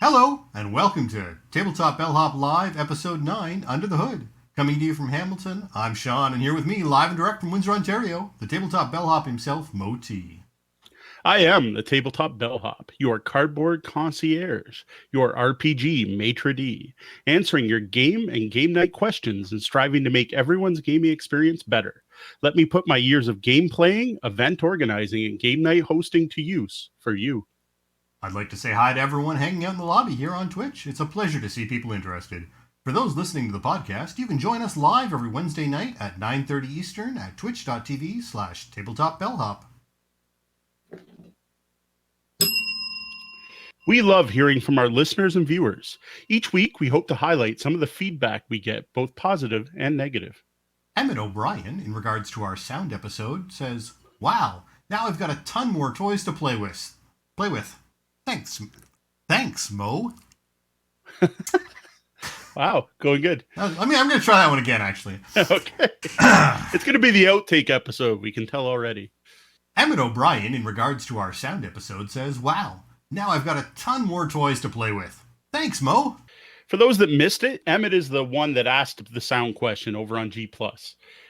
Hello, and welcome to Tabletop Bellhop Live, Ep.9, Under the Hood. Coming to you from Hamilton, I'm Sean, and here with me, live and direct from Windsor, Ontario, the Tabletop Bellhop himself, Mo T. I am the Tabletop Bellhop, your cardboard concierge, your RPG maitre d', answering your game and game night questions and striving to make everyone's gaming experience better. Let me put my years of game playing, event organizing, and game night hosting to use for you. I'd like to say hi to everyone hanging out in the lobby here on Twitch. It's a pleasure to see people interested. For those listening to the podcast, you can join us live every Wednesday night at 9:30 Eastern at twitch.tv/tabletopbellhop. We love hearing from our listeners and viewers. Each week, we hope to highlight some of the feedback we get, both positive and negative. Emmett O'Brien, in regards to our sound episode, says, "Wow, now I've got a ton more toys to play with. Thanks, Mo." Wow, going good. I'm going to try that one again, actually. Okay. It's going to be the outtake episode, we can tell already. Emmett O'Brien, in regards to our sound episode, says, "Wow, now I've got a ton more toys to play with. Thanks, Mo." For those that missed it, Emmett is the one that asked the sound question over on G+.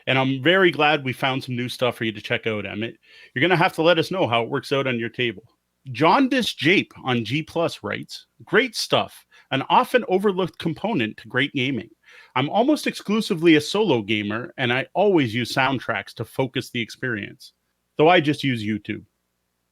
And I'm very glad we found some new stuff for you to check out, Emmett. You're going to have to let us know how it works out on your table. Jaundice Jape on G+ writes, "Great stuff, an often overlooked component to great gaming. I'm almost exclusively a solo gamer, and I always use soundtracks to focus the experience, though I just use YouTube."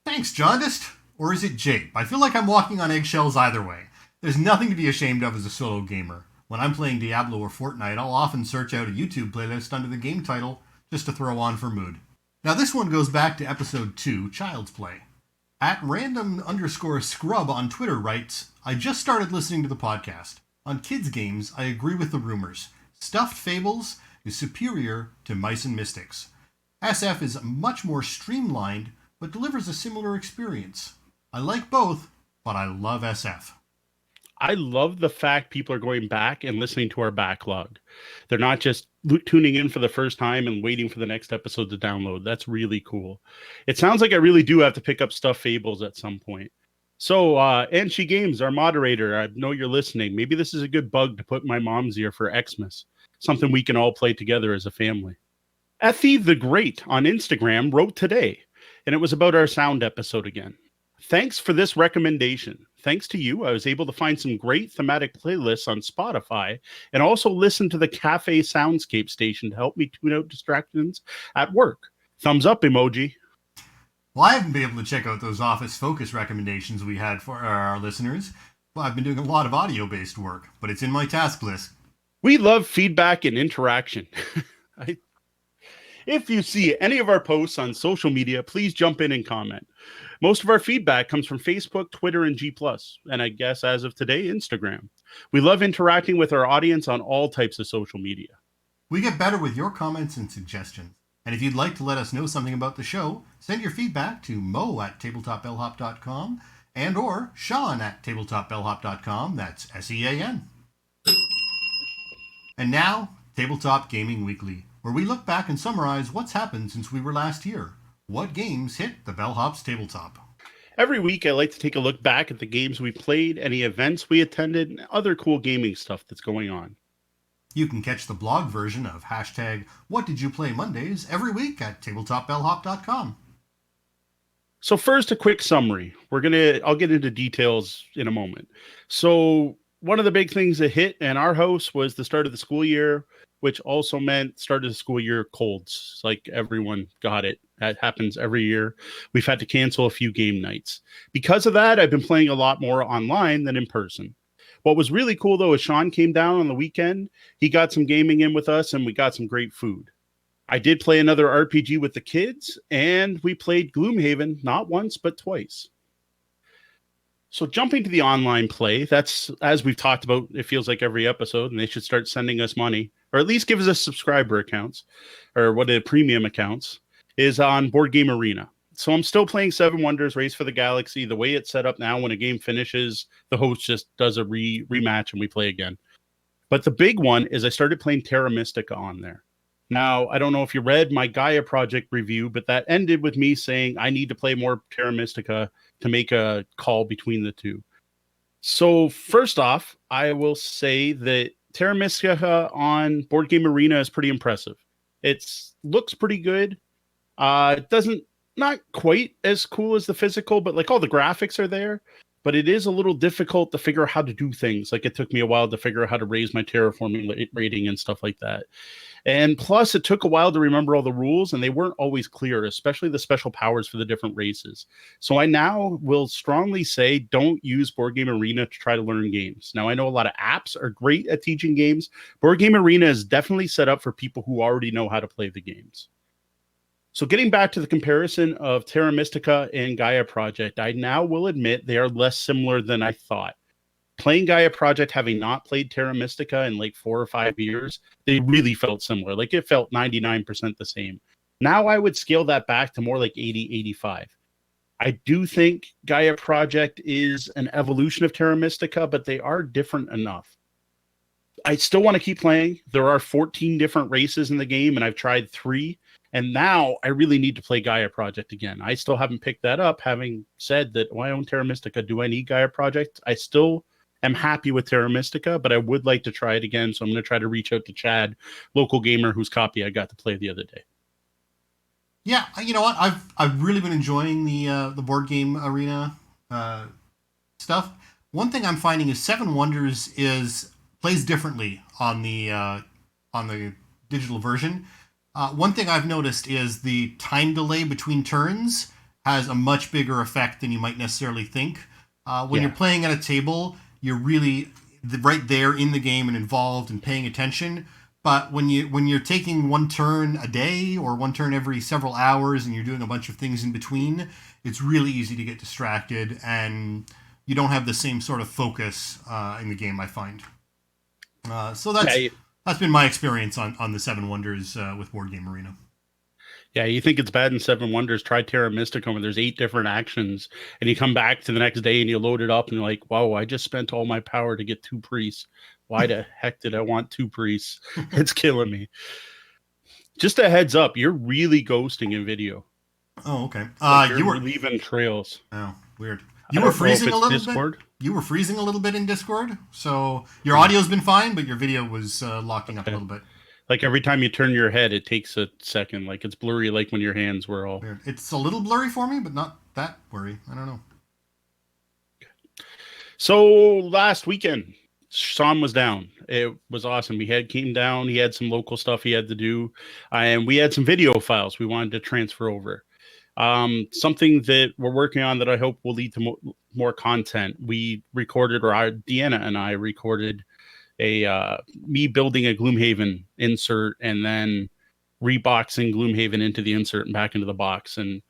Thanks, Jaundiced. Or is it Jape? I feel like I'm walking on eggshells either way. There's nothing to be ashamed of as a solo gamer. When I'm playing Diablo or Fortnite, I'll often search out a YouTube playlist under the game title just to throw on for mood. Now this one goes back to episode 2, Child's Play. At random_scrub on Twitter writes, "I just started listening to the podcast. On kids' games, I agree with the rumors. Stuffed Fables is superior to Mice and Mystics. SF is much more streamlined, but delivers a similar experience. I like both, but I love SF." I love the fact people are going back and listening to our backlog. They're not just tuning in for the first time and waiting for the next episode to download. That's really cool. It sounds like I really do have to pick up Stuffed Fables at some point. So, Anchi Games, our moderator, I know you're listening. Maybe this is a good bug to put in my mom's ear for Xmas, something we can all play together as a family. Ethy the Great on Instagram wrote today, and it was about our sound episode again. "Thanks for this recommendation. Thanks to you, I was able to find some great thematic playlists on Spotify and also listen to the Cafe Soundscape station to help me tune out distractions at work. Thumbs up emoji." Well, I haven't been able to check out those Office Focus recommendations we had for our listeners. Well, I've been doing a lot of audio-based work, but it's in my task list. We love feedback and interaction. If you see any of our posts on social media, please jump in and comment. Most of our feedback comes from Facebook, Twitter, and G+, and I guess as of today, Instagram. We love interacting with our audience on all types of social media. We get better with your comments and suggestions. And if you'd like to let us know something about the show, send your feedback to mo@tabletopbellhop.com and or sean@tabletopbellhop.com. That's SEAN. And now, Tabletop Gaming Weekly, where we look back and summarize what's happened since we were last here. What games hit the Bellhop's tabletop? Every week, I like to take a look back at the games we played, any events we attended, and other cool gaming stuff that's going on. You can catch the blog version of #WhatDidYouPlayMondays every week at tabletopbellhop.com. So first, a quick summary. I'll get into details in a moment. So one of the big things that hit in our house was the start of the school year, which also meant start of the school year colds. Like everyone got it. That happens every year. We've had to cancel a few game nights. Because of that, I've been playing a lot more online than in person. What was really cool, though, is Sean came down on the weekend. He got some gaming in with us, and we got some great food. I did play another RPG with the kids, and we played Gloomhaven not once, but twice. So jumping to the online play, that's, as we've talked about, it feels like every episode, and they should start sending us money, or at least give us subscriber accounts, or what are premium accounts, is on Board Game Arena. So I'm still playing Seven Wonders, Race for the Galaxy. The way it's set up now, when a game finishes, the host just does a rematch and we play again. But the big one is I started playing Terra Mystica on there. Now, I don't know if you read my Gaia Project review, but that ended with me saying I need to play more Terra Mystica to make a call between the two. So first off, I will say that Terra Mystica on Board Game Arena is pretty impressive. It looks pretty good. It doesn't not quite as cool as the physical, but like all the graphics are there. But it is a little difficult to figure out how to do things. Like it took me a while to figure out how to raise my terraforming rating and stuff like that. And plus, it took a while to remember all the rules, and they weren't always clear, especially the special powers for the different races. So I now will strongly say don't use Board Game Arena to try to learn games. Now, I know a lot of apps are great at teaching games. Board Game Arena is definitely set up for people who already know how to play the games. So getting back to the comparison of Terra Mystica and Gaia Project, I now will admit they are less similar than I thought. Playing Gaia Project, having not played Terra Mystica in like 4 or 5 years, they really felt similar. Like it felt 99% the same. Now I would scale that back to more like 80, 85. I do think Gaia Project is an evolution of Terra Mystica, but they are different enough. I still want to keep playing. There are 14 different races in the game, and I've tried 3. And now I really need to play Gaia Project again. I still haven't picked that up, having said that, I own Terra Mystica. Do I need Gaia Project? I still am happy with Terra Mystica, but I would like to try it again. So I'm going to try to reach out to Chad, local gamer whose copy I got to play the other day. Yeah, you know what? I've really been enjoying the Board Game Arena stuff. One thing I'm finding is Seven Wonders plays differently on the digital version. One thing I've noticed is the time delay between turns has a much bigger effect than you might necessarily think. When you're playing at a table, you're really right there in the game and involved and paying attention. But when you're taking one turn a day or one turn every several hours and you're doing a bunch of things in between, it's really easy to get distracted and you don't have the same sort of focus in the game, I find. So that's been my experience on the Seven Wonders with Board Game Arena. Yeah, you think it's bad in Seven Wonders, try Terra Mystica where there's 8 different actions, and you come back to the next day and you load it up and you're like, wow, I just spent all my power to get 2 priests. Why the heck did I want 2 priests? It's killing me. Just a heads up, you're really ghosting in video. Oh, okay. Like you were leaving trails. Oh, weird. You were freezing a little bit. You were freezing a little bit in Discord, so your audio's been fine, but your video was locking up a little bit. Like every time you turn your head, it takes a second. Like it's blurry, like when your hands were all. Weird. It's a little blurry for me, but not that blurry. I don't know. So last weekend, Sean was down. It was awesome. Came down. He had some local stuff he had to do, and we had some video files we wanted to transfer over. Something that we're working on that I hope will lead to more content. We recorded, or Deanna and I recorded me building a Gloomhaven insert and then reboxing Gloomhaven into the insert and back into the box. And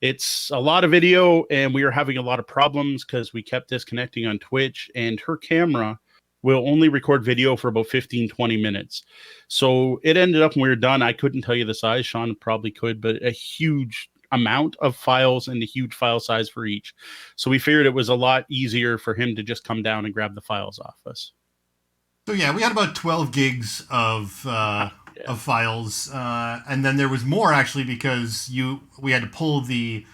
it's a lot of video, and we were having a lot of problems because we kept disconnecting on Twitch, and her camera will only record video for about 15, 20 minutes. So it ended up when we were done, I couldn't tell you the size. Sean probably could, but a huge amount of files and a huge file size for each. So we figured it was a lot easier for him to just come down and grab the files off us. So yeah, we had about 12 gigs of files, and then there was more actually because we had to pull the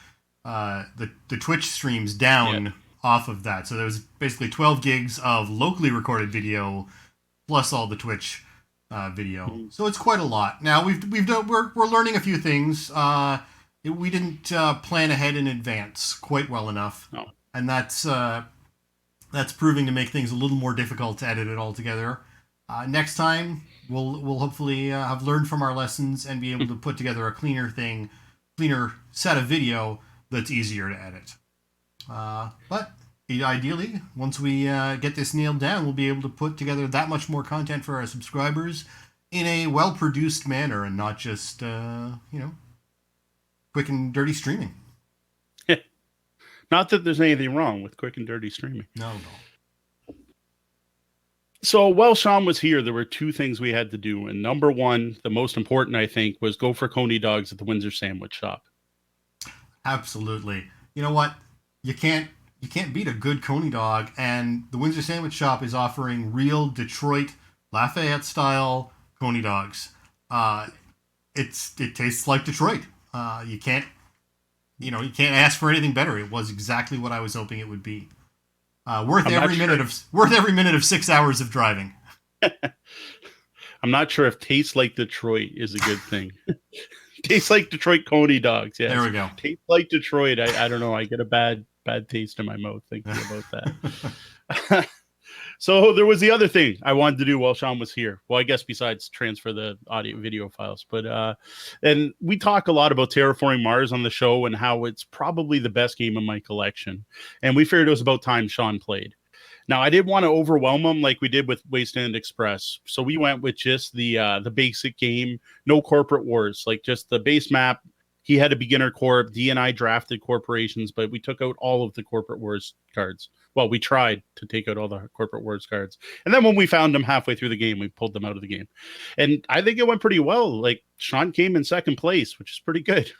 Twitch streams down off of that. So there was basically 12 gigs of locally recorded video plus all the Twitch video. Mm-hmm. So it's quite a lot. Now we're learning a few things. We didn't plan ahead in advance quite well enough, and that's proving to make things a little more difficult to edit it all together. Next time, we'll hopefully have learned from our lessons and be able to put together a cleaner set of video that's easier to edit. But ideally, once we get this nailed down, we'll be able to put together that much more content for our subscribers in a well-produced manner and not just, quick and dirty streaming. Not that there's anything wrong with quick and dirty streaming. No. So while Sean was here, there were 2 things we had to do. And number 1, the most important, I think, was go for Coney dogs at the Windsor Sandwich Shop. Absolutely. You know what? You can't beat a good Coney dog. And the Windsor Sandwich Shop is offering real Detroit Lafayette style Coney dogs. It tastes like Detroit. You can't ask for anything better. It was exactly what I was hoping it would be. Worth every minute of 6 hours of driving. I'm not sure if tastes like Detroit is a good thing. Tastes like Detroit Coney dogs. Yes. There we go. Tastes like Detroit. I don't know. I get a bad taste in my mouth thinking about that. So there was the other thing I wanted to do while Sean was here. Well, I guess besides transfer the audio video files, but and we talk a lot about Terraforming Mars on the show and how it's probably the best game in my collection. And we figured it was about time Sean played. Now, I didn't want to overwhelm him like we did with Wasteland Express. So we went with just the basic game, no corporate wars, like just the base map. He had a beginner corp. D and I drafted corporations, but we took out all of the corporate wars cards. Well, we tried to take out all the corporate wars cards. And then when we found them halfway through the game, we pulled them out of the game. And I think it went pretty well. Like, Sean came in second place, which is pretty good.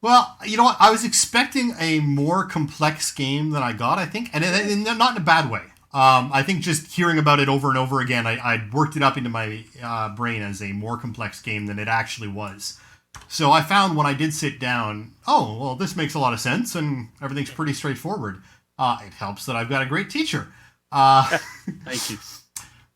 Well, you know what? I was expecting a more complex game than I got, I think. And not in a bad way. I think just hearing about it over and over again, I worked it up into my brain as a more complex game than it actually was. So I found when I did sit down, oh, well, this makes a lot of sense, and everything's pretty straightforward. It helps that I've got a great teacher. Thank you.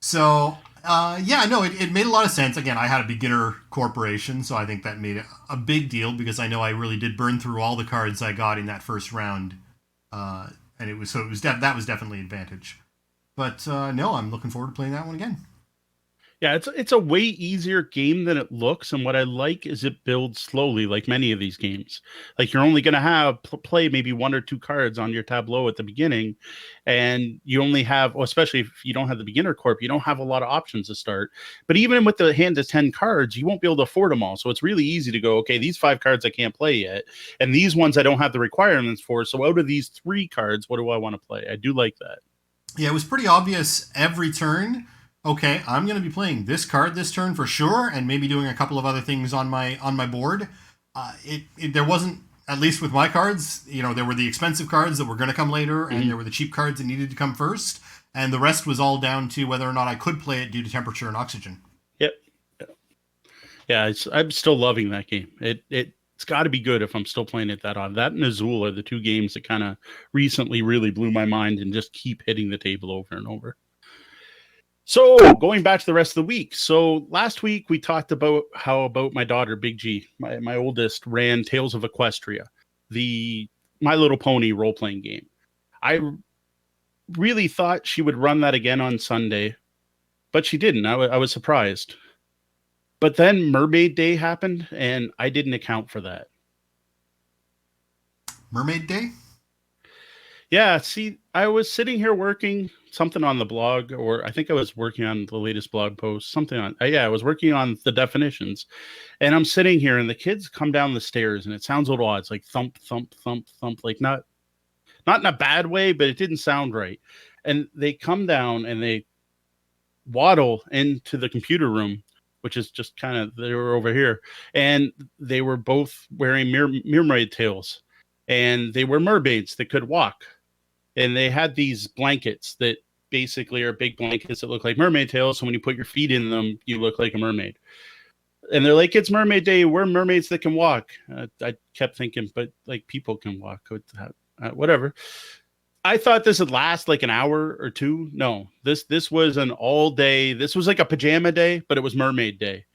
So, it made a lot of sense. Again, I had a beginner corporation, so I think that made a big deal because I know I really did burn through all the cards I got in that first round, and that was definitely an advantage. But no, I'm looking forward to playing that one again. Yeah, it's a way easier game than it looks, and what I like is it builds slowly, like many of these games. Like you're only going to have play maybe 1 or 2 cards on your tableau at the beginning, and you only have, especially if you don't have the beginner corp, you don't have a lot of options to start. But even with the hand of 10 cards, you won't be able to afford them all. So it's really easy to go, okay, these 5 cards I can't play yet, and these ones I don't have the requirements for. So out of these 3 cards, what do I want to play? I do like that. Yeah, it was pretty obvious every turn. Okay, I'm going to be playing this card this turn for sure, and maybe doing a couple of other things on my board. There wasn't, at least with my cards, there were the expensive cards that were going to come later, and there were the cheap cards that needed to come first, and the rest was all down to whether or not I could play it due to temperature and oxygen. Yep. Yeah, I'm still loving that game. It's got to be good if I'm still playing it that on. That and Azul are the 2 games that kind of recently really blew my mind and just keep hitting the table over and over. So going back to the rest of the week. So last week we talked about how my daughter, Big G, my oldest, ran Tales of Equestria, the My Little Pony role-playing game. I really thought she would run that again on Sunday, but she didn't. I was surprised. But then Mermaid Day happened, and I didn't account for that. Mermaid Day? Yeah, see, I was sitting here working something on the blog, or I think I was working on the latest blog post, I was working on the definitions, and I'm sitting here and the kids come down the stairs and it sounds a little odd. It's like thump, thump, thump, thump, like not in a bad way, but it didn't sound right. And they come down and they waddle into the computer room, which is just kind of, they were over here, and they were both wearing mermaid tails, and they were mermaids that could walk. And they had these blankets that basically are big blankets that look like mermaid tails. So when you put your feet in them, you look like a mermaid. And they're like, it's Mermaid Day. We're mermaids that can walk. I kept thinking, but like people can walk. Whatever. I thought this would last like an hour or 2. No, this was an all day. This was like a pajama day, but it was Mermaid Day.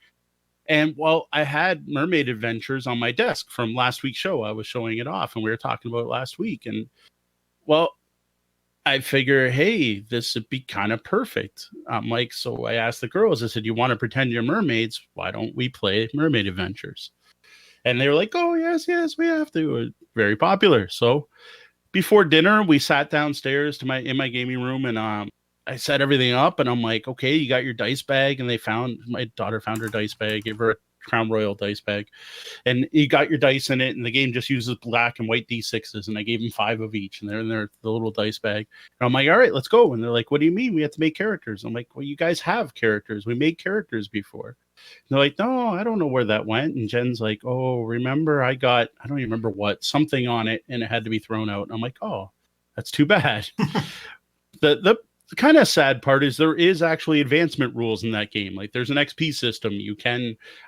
And while I had Mermaid Adventures on my desk from last week's show, I was showing it off and we were talking about it last week. And well, I figure, hey, this would be kind of perfect. I'm like, so I asked the girls, I said, you want to pretend you're mermaids? Why don't we play Mermaid Adventures? And they were like, oh, yes, we have to. Very popular. So before dinner, we sat downstairs in my gaming room, and I set everything up, and I'm like, okay, you got your dice bag. And my daughter found her dice bag, gave her a Crown Royal dice bag, and you got your dice in it, and the game just uses black and white D6s, and I gave them 5 of each, and they're in the little dice bag. And I'm like, all right, let's go. And they're like, what do you mean we have to make characters? I'm like, well, you guys have characters. We made characters before. And they're like, no, I don't know where that went. And Jen's like, oh, remember I don't even remember what, something on it, and it had to be thrown out. And I'm like, oh, that's too bad. the kind of sad part is there is actually advancement rules in that game. Like there's an XP system.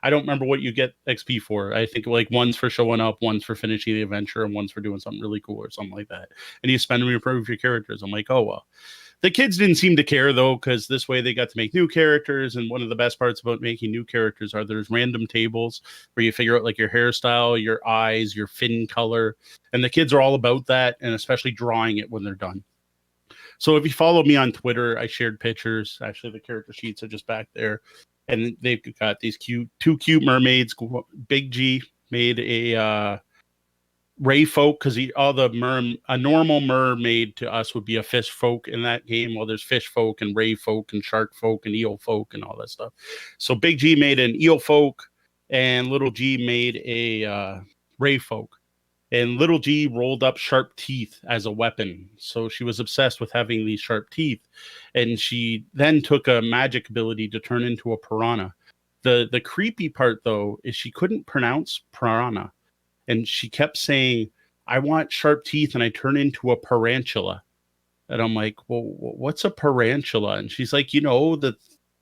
I don't remember what you get XP for. I think like one's for showing up, one's for finishing the adventure, and one's for doing something really cool or something like that. And you spend them to improve your characters. I'm like, oh, well. The kids didn't seem to care though, because this way they got to make new characters. And one of the best parts about making new characters are there's random tables where you figure out like your hairstyle, your eyes, your fin color. And the kids are all about that, and especially drawing it when they're done. So if you follow me on Twitter, I shared pictures. Actually, the character sheets are just back there. And they've got these two cute mermaids. Big G made a ray folk, because a normal mermaid to us would be a fish folk in that game. Well, there's fish folk and ray folk and shark folk and eel folk and all that stuff. So Big G made an eel folk, and Little G made a ray folk. And Little G rolled up sharp teeth as a weapon. So she was obsessed with having these sharp teeth. And she then took a magic ability to turn into a piranha. The creepy part, though, is she couldn't pronounce piranha. And she kept saying, I want sharp teeth, and I turn into a parantula. And I'm like, well, what's a parantula? And she's like, the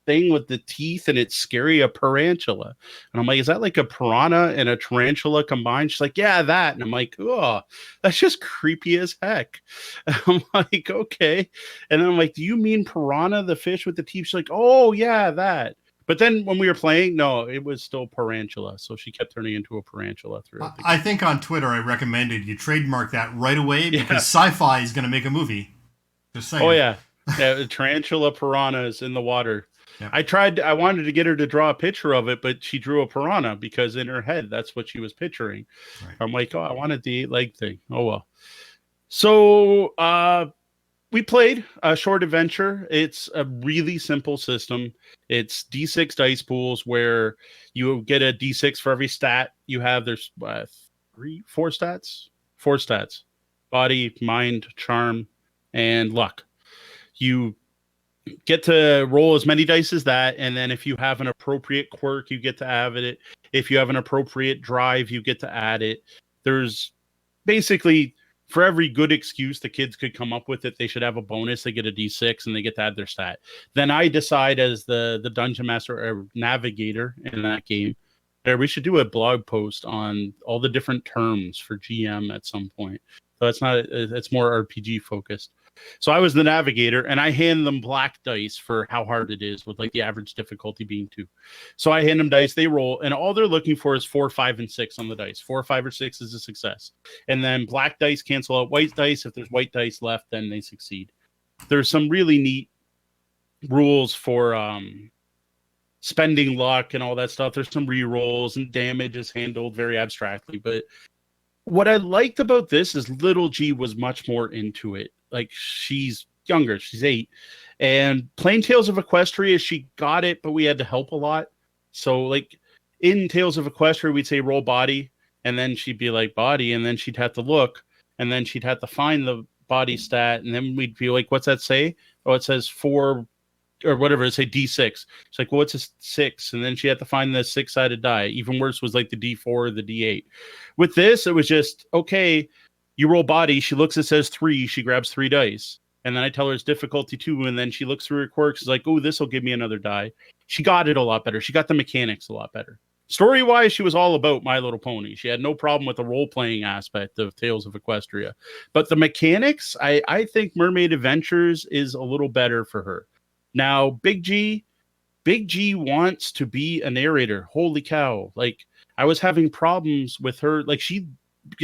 thing with the teeth, and it's scary, a parantula. And I'm like, is that like a piranha and a tarantula combined? She's like, yeah, that. And I'm like, oh, that's just creepy as heck. And I'm like, okay. And then I'm like, do you mean piranha, the fish with the teeth? She's like, oh yeah, that. But then when we were playing, no, it was still parantula. So she kept turning into a parantula throughout the game. I think on Twitter I recommended you trademark that right away, because Sci-Fi is going to make a movie. Just saying. Oh yeah, tarantula piranhas in the water. Yep. I wanted to get her to draw a picture of it, but she drew a piranha because in her head, that's what she was picturing. Right. I'm like, oh, I wanted the 8-leg thing. Oh, well. So we played a short adventure. It's a really simple system. It's D6 dice pools where you get a D6 for every stat you have. There's four stats: body, mind, charm, and luck. You get to roll as many dice as that, and then if you have an appropriate quirk, you get to have it. If you have an appropriate drive, you get to add it. There's basically, for every good excuse the kids could come up with, it they should have a bonus. They get a D6 and they get to add their stat. Then I decide, as the dungeon master or navigator in that game, we should do a blog post on all the different terms for GM at some point. So it's more RPG focused. So I was the navigator, and I hand them black dice for how hard it is, with like the average difficulty being 2. So I hand them dice, they roll, and all they're looking for is 4, 5, and 6 on the dice. 4, 5, or 6 is a success. And then black dice cancel out white dice. If there's white dice left, then they succeed. There's some really neat rules for spending luck and all that stuff. There's some re-rolls, and damage is handled very abstractly. But what I liked about this is Little G was much more into it. Like, she's younger, she's 8, and playing Tales of Equestria, she got it, but we had to help a lot. So like in Tales of Equestria, we'd say roll body, and then she'd be like body, and then she'd have to look, and then she'd have to find the body stat, and then we'd be like, what's that say? Oh, it says 4 or whatever, it say D6. It's like, well, what's a 6? And then she had to find the 6-sided die. Even worse was like the D4 or the D8. With this, it was just, okay, you roll body, she looks, it says 3, she grabs 3 dice. And then I tell her it's difficulty 2, and then she looks through her quirks, is like, oh, this will give me another die. She got it a lot better. She got the mechanics a lot better. Story-wise, she was all about My Little Pony. She had no problem with the role-playing aspect of Tales of Equestria. But the mechanics, I think Mermaid Adventures is a little better for her. Now, Big G wants to be a narrator. Holy cow. Like, I was having problems with her. Like, she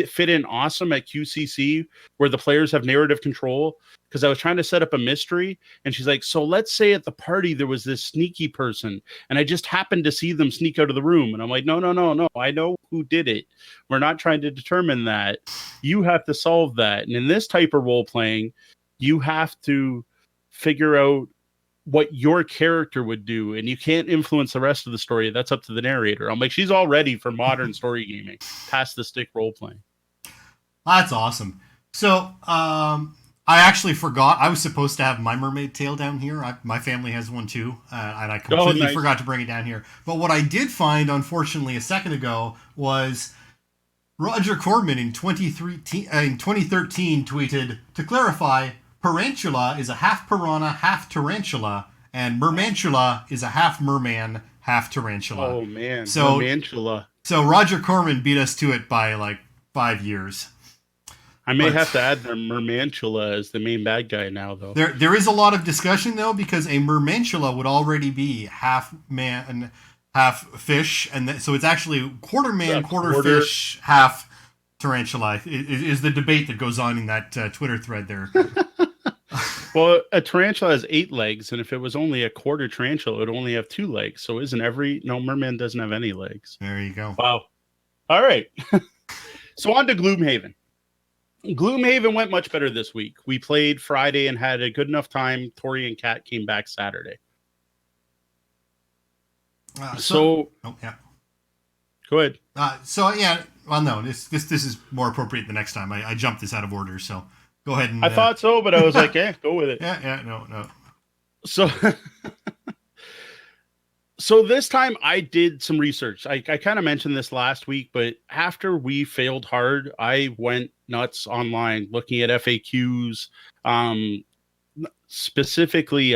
fit in awesome at QCC, where the players have narrative control, because I was trying to set up a mystery, and she's like, so let's say at the party there was this sneaky person, and I just happened to see them sneak out of the room. And I'm like, no, I know who did it. We're not trying to determine that. You have to solve that. And in this type of role playing, you have to figure out what your character would do, and you can't influence the rest of the story. That's up to the narrator. I'm like, she's all ready for modern story gaming, past the stick role playing. That's awesome. So I actually forgot, I was supposed to have my mermaid tail down here. My family has one too, and I completely forgot to bring it down here. But what I did find, unfortunately, a second ago was Roger Corman in 2013 tweeted, to clarify, Perantula is a half piranha, half tarantula, and Mermantula is a half merman, half tarantula. Oh man, So Mermantula. so Roger Corman beat us to it by like 5 years. I may But have to add the Mermantula as the main bad guy now, though. there is a lot of discussion though, because a Mermantula would already be half man, half fish, and so it's actually quarter man, quarter fish, half tarantula. Is the debate that goes on in that Twitter thread there. Well, a tarantula has 8 legs, and if it was only a quarter tarantula, it would only have 2 legs. So no, merman doesn't have any legs. There you go. Wow. All right. So on to Gloomhaven. Gloomhaven went much better this week. We played Friday and had a good enough time. Tori and Kat came back Saturday. Oh, yeah. Go ahead. Well, no, this is more appropriate the next time. I jumped this out of order, so go ahead and. I thought so, but I was like, go with it. No. So, so this time I did some research. I kind of mentioned this last week, but after we failed hard, I went nuts online looking at FAQs, specifically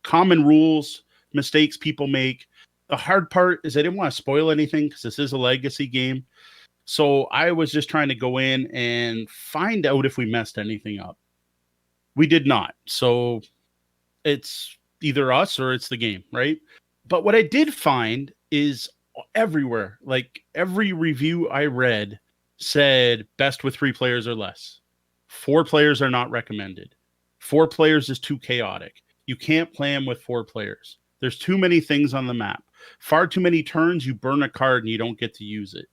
common rules, mistakes people make. The hard part is I didn't want to spoil anything because this is a legacy game. So I was just trying to go in and find out if we messed anything up. We did not. So it's either us or it's the game, right? But what I did find is everywhere, like every review I read said best with 3 players or less. 4 players are not recommended. 4 players is too chaotic. You can't play them with 4 players. There's too many things on the map. Far too many turns, you burn a card and you don't get to use it.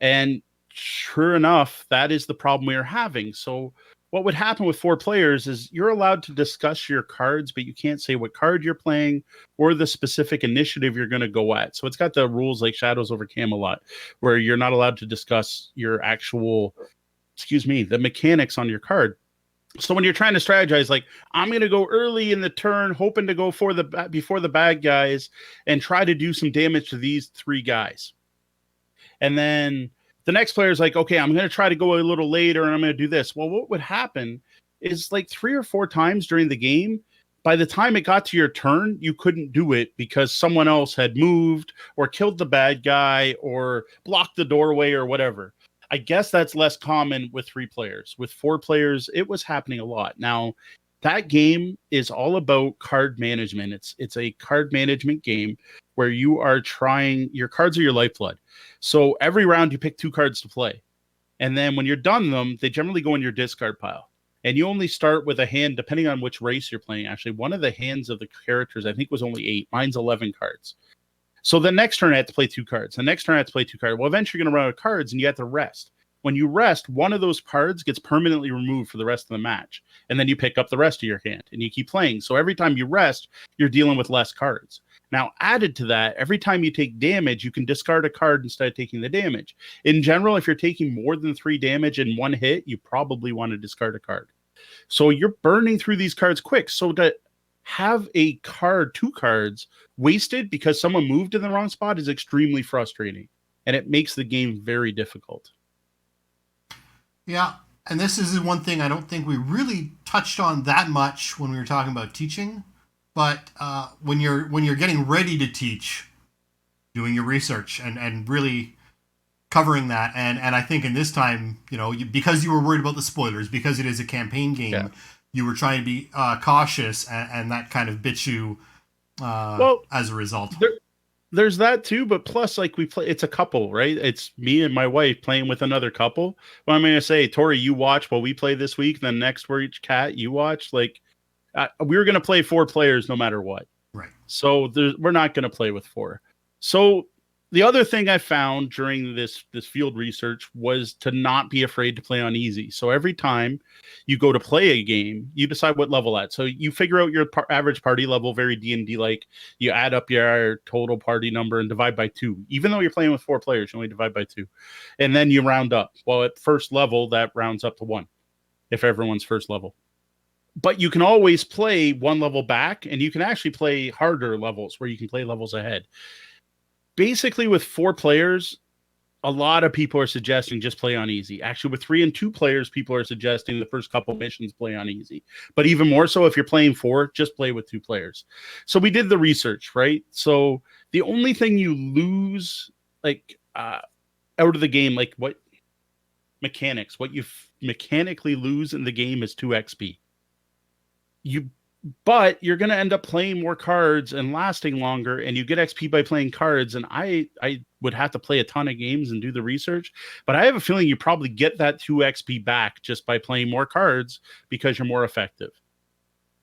And sure enough, that is the problem we are having. So what would happen with 4 players is you're allowed to discuss your cards, but you can't say what card you're playing or the specific initiative you're going to go at. So it's got the rules like Shadows over Camelot, where you're not allowed to discuss your actual, the mechanics on your card. So when you're trying to strategize, like, I'm going to go early in the turn, hoping to go before the bad guys and try to do some damage to these 3 guys. And then the next player is like, okay, I'm going to try to go a little later and I'm going to do this. Well, what would happen is like 3 or 4 times during the game, by the time it got to your turn, you couldn't do it because someone else had moved or killed the bad guy or blocked the doorway or whatever. I guess that's less common with 3 players. With 4 players, it was happening a lot. Now, that game is all about card management. It's a card management game where you are trying, your cards are your lifeblood. So every round you pick 2 cards to play. And then when you're done them, they generally go in your discard pile. And you only start with a hand, depending on which race you're playing. Actually, one of the hands of the characters, I think, was only 8. Mine's 11 cards. So the next turn I have to play 2 cards. The next turn I have to play 2 cards. Well, eventually you're going to run out of cards and you have to rest. When you rest, one of those cards gets permanently removed for the rest of the match. And then you pick up the rest of your hand and you keep playing. So every time you rest, you're dealing with less cards. Now, added to that, every time you take damage, you can discard a card instead of taking the damage. In general, if you're taking more than 3 damage in one hit, you probably want to discard a card. So you're burning through these cards quick. So to have a card, 2 cards wasted because someone moved in the wrong spot is extremely frustrating. And it makes the game very difficult. Yeah, and this is one thing I don't think we really touched on that much when we were talking about teaching. But when you're getting ready to teach, doing your research and really covering that, and I think in this time, because you were worried about the spoilers, because it is a campaign game, you were trying to be cautious, and that kind of bit you as a result. There's that too, but plus, like, we play, it's a couple, right? It's me and my wife playing with another couple. Well, I'm going to say, Tori, you watch while we play this week. Then next week, Kat, you watch. Like, we were going to play 4 players no matter what. Right. So we're not going to play with 4. So the other thing I found during this field research was to not be afraid to play on easy. So every time you go to play a game, you decide what level at. So you figure out your average party level, very D&D like. You add up your total party number and divide by 2. Even though you're playing with 4 players, you only divide by 2. And then you round up. Well, at first level, that rounds up to 1 if everyone's first level. But you can always play 1 level back, and you can actually play harder levels where you can play levels ahead. Basically, with 4 players, a lot of people are suggesting just play on easy. Actually, with 3 and 2 players, people are suggesting the first couple missions play on easy. But even more so, if you're playing 4, just play with 2 players. So we did the research, right? So the only thing you lose, like out of the game, like what mechanics, what you mechanically lose in the game is 2 XP. But you're going to end up playing more cards and lasting longer, and you get XP by playing cards. And I would have to play a ton of games and do the research, but I have a feeling you probably get that 2 XP back just by playing more cards because you're more effective.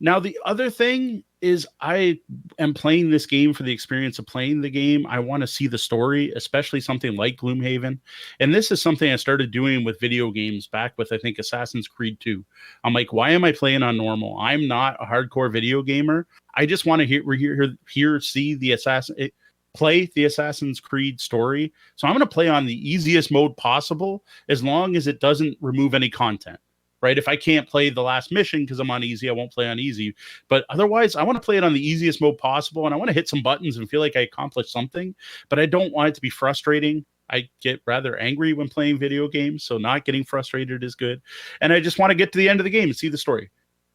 Now, the other thing is I am playing this game for the experience of playing the game. I want to see the story, especially something like Gloomhaven. And this is something I started doing with video games back with, I think, Assassin's Creed 2. I'm like, why am I playing on normal? I'm not a hardcore video gamer. I just want to see the play the Assassin's Creed story. So I'm going to play on the easiest mode possible as long as it doesn't remove any content. Right? If I can't play the last mission because I'm on easy, I won't play on easy. But otherwise, I want to play it on the easiest mode possible, and I want to hit some buttons and feel like I accomplished something. But I don't want it to be frustrating. I get rather angry when playing video games, so not getting frustrated is good. And I just want to get to the end of the game and see the story.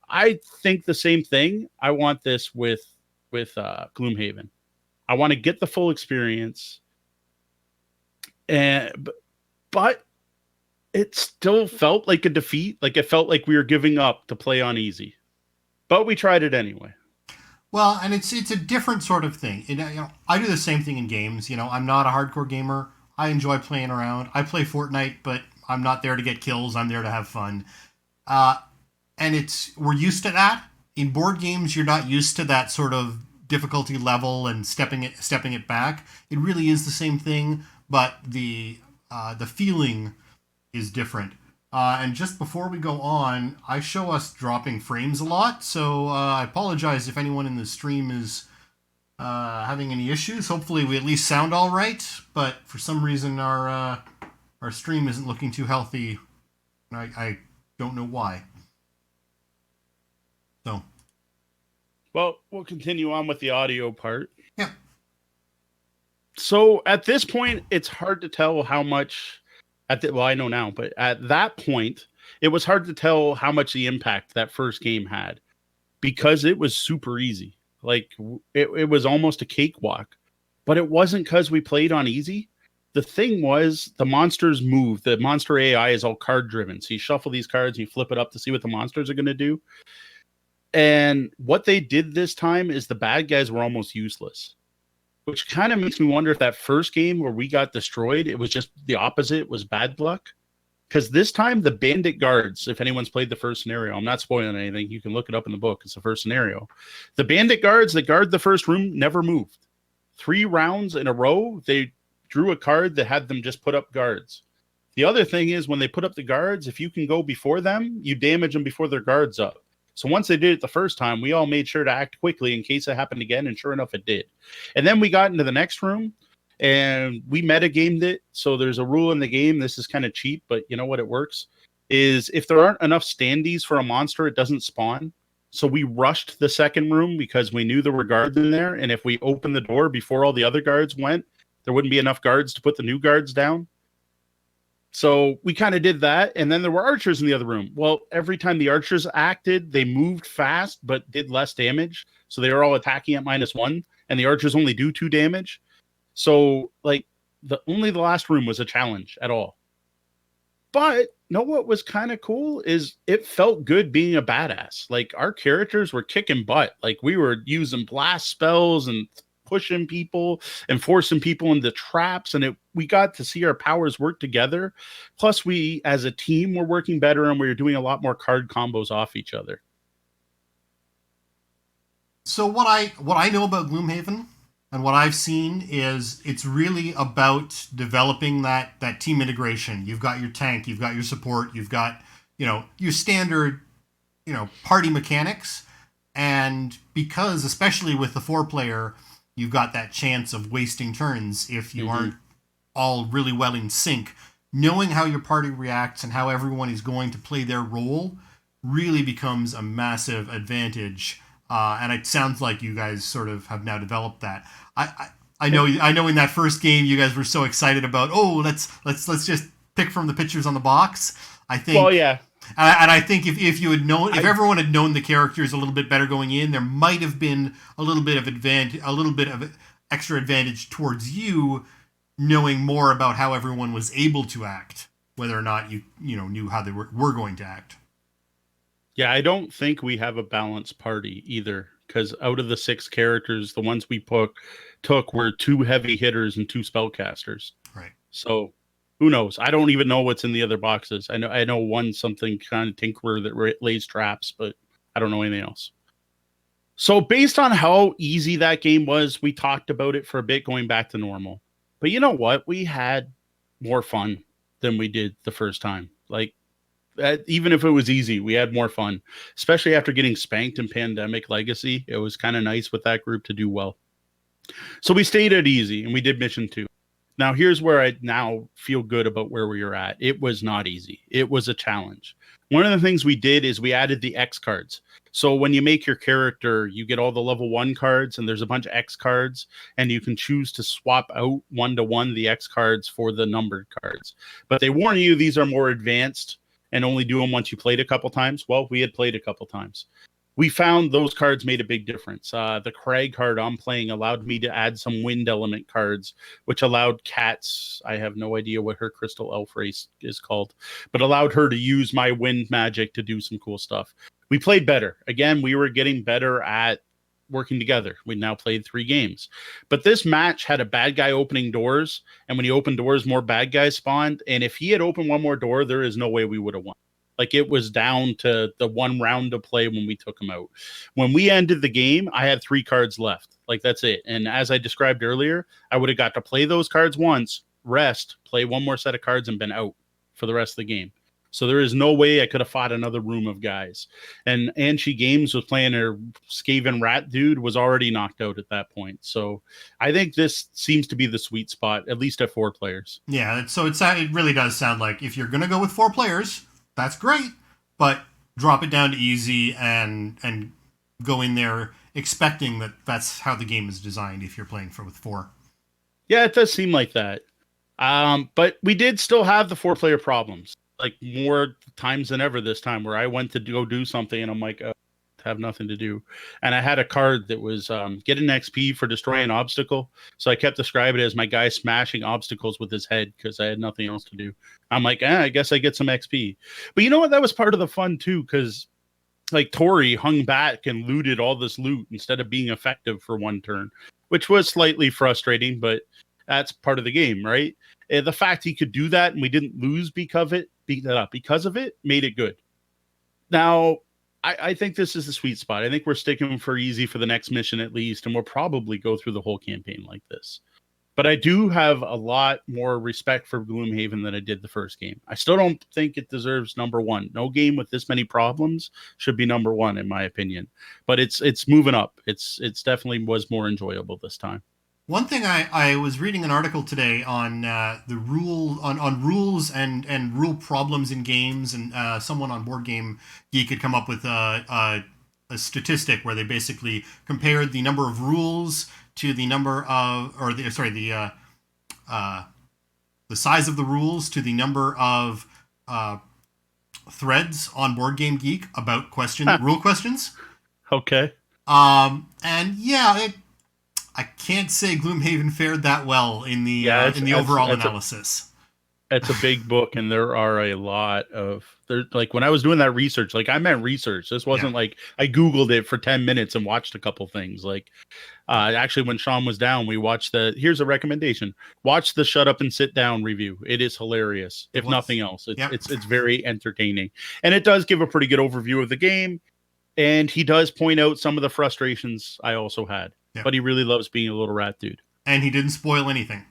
I think the same thing. I want this with Gloomhaven. I want to get the full experience, but it still felt like a defeat. Like it felt like we were giving up to play on easy, but we tried it anyway. Well, and it's a different sort of thing. I do the same thing in games. I'm not a hardcore gamer. I enjoy playing around. I play Fortnite, but I'm not there to get kills. I'm there to have fun. And we're used to that. In board games, you're not used to that sort of difficulty level and stepping it back. It really is the same thing, but the feeling is different. And just before we go on, I show us dropping frames a lot, so I apologize if anyone in the stream is having any issues. Hopefully we at least sound all right, but for some reason our stream isn't looking too healthy. I don't know why. So. Well, we'll continue on with the audio part. Yeah. So at this point, it's hard to tell how much... I know now, but at that point, it was hard to tell how much the impact that first game had because it was super easy. Like it was almost a cakewalk, but it wasn't because we played on easy. The thing was the monsters move. The monster AI is all card driven. So you shuffle these cards and you flip it up to see what the monsters are going to do. And what they did this time is the bad guys were almost useless. Which kind of makes me wonder if that first game where we got destroyed, it was just the opposite, it was bad luck. Because this time, the bandit guards, if anyone's played the first scenario, I'm not spoiling anything, you can look it up in the book, it's the first scenario. The bandit guards that guard the first room never moved. 3 rounds in a row, they drew a card that had them just put up guards. The other thing is, when they put up the guards, if you can go before them, you damage them before their guard's up. So once they did it the first time, we all made sure to act quickly in case it happened again, and sure enough, it did. And then we got into the next room, and we metagamed it. So there's a rule in the game. This is kind of cheap, but you know what? It works. Is if there aren't enough standees for a monster, it doesn't spawn. So we rushed the second room because we knew there were guards in there, and if we opened the door before all the other guards went, there wouldn't be enough guards to put the new guards down. So we kind of did that, and then there were archers in the other room. Well, every time the archers acted, they moved fast but did less damage. So they were all attacking at -1, and the archers only do 2 damage. So like only the last room was a challenge at all. But what was kind of cool is it felt good being a badass. Like our characters were kicking butt. Like we were using blast spells and pushing people and forcing people into traps, and we got to see our powers work together. Plus we as a team were working better, and we were doing a lot more card combos off each other. So what I know about Gloomhaven and what I've seen is it's really about developing that team integration. You've got your tank, you've got your support, you've got your standard party mechanics, and because especially with the 4-player, you've got that chance of wasting turns if you aren't all really well in sync. Knowing how your party reacts and how everyone is going to play their role really becomes a massive advantage. And it sounds like you guys sort of have now developed that. I know in that first game you guys were so excited about, oh, let's just pick from the pictures on the box. I think, Well, yeah. and I think if you had known, if everyone had known the characters a little bit better going in, there might have been a little bit of extra advantage towards you knowing more about how everyone was able to act, whether or not you knew how they were going to act. Yeah, I don't think we have a balanced party either, because out of the 6 characters, the ones we took were 2 heavy hitters and 2 spellcasters. Right. So who knows? I don't even know what's in the other boxes. I know one something kind of tinkerer that lays traps, but I don't know anything else. So based on how easy that game was, we talked about it for a bit going back to normal. But you know what? We had more fun than we did the first time. Like, even if it was easy, we had more fun, especially after getting spanked in Pandemic Legacy. It was kind of nice with that group to do well. So we stayed at easy and we did mission 2. Now, here's where I now feel good about where we were at. It was not easy. It was a challenge. One of the things we did is we added the X cards. So when you make your character, you get all the level 1 cards, and there's a bunch of X cards, and you can choose to swap out 1-to-1 the X cards for the numbered cards. But they warn you these are more advanced and only do them once you played a couple times. Well, we had played a couple times. We found those cards made a big difference. The Crag card I'm playing allowed me to add some wind element cards, which allowed Cats, I have no idea what her crystal elf race is called, but allowed her to use my wind magic to do some cool stuff. We played better. Again, we were getting better at working together. We now played 3 games. But this match had a bad guy opening doors, and when he opened doors, more bad guys spawned. And if he had opened one more door, there is no way we would have won. Like, it was down to the 1 round to play when we took him out. When we ended the game, I had 3 cards left. Like, that's it. And as I described earlier, I would have got to play those cards once, rest, play 1 more set of cards, and been out for the rest of the game. So there is no way I could have fought another room of guys. And Anshi Games was playing her Skaven Rat dude, was already knocked out at that point. So I think this seems to be the sweet spot, at least at 4 players. Yeah, so it really does sound like if you're going to go with 4 players, that's great, but drop it down to easy and go in there expecting that that's how the game is designed if you're playing with 4. Yeah, it does seem like that. But we did still have the 4-player problems, like more times than ever this time, where I went to go do something and I'm like, have nothing to do. And I had a card that was get an XP for destroy an obstacle. So I kept describing it as my guy smashing obstacles with his head because I had nothing else to do. I'm like, I guess I get some XP. But you know what? That was part of the fun too, because like Tori hung back and looted all this loot instead of being effective for 1 turn, which was slightly frustrating, but that's part of the game, right? The fact he could do that and we didn't lose because of it made it good. Now, I think this is the sweet spot. I think we're sticking for easy for the next mission at least, and we'll probably go through the whole campaign like this. But I do have a lot more respect for Gloomhaven than I did the first game. I still don't think it deserves number 1. No game with this many problems should be number 1, in my opinion. But it's moving up. It's definitely was more enjoyable this time. One thing I was reading an article today on the rules and rule problems in games, and someone on Board Game Geek had come up with a statistic where they basically compared the number of rules to the number of, the size of the rules to the number of threads on Board Game Geek about rule questions. Okay. And yeah, I can't say Gloomhaven fared that well in the overall analysis. It's a big book, and there are a lot of like when I was doing that research, like I meant research. This wasn't like I Googled it for 10 minutes and watched a couple things. Like actually, when Sean was down, we watched here's a recommendation: watch the Shut Up and Sit Down review. It is hilarious, if nothing else. It's very entertaining, and it does give a pretty good overview of the game. And he does point out some of the frustrations I also had. But he really loves being a little rat dude. And he didn't spoil anything.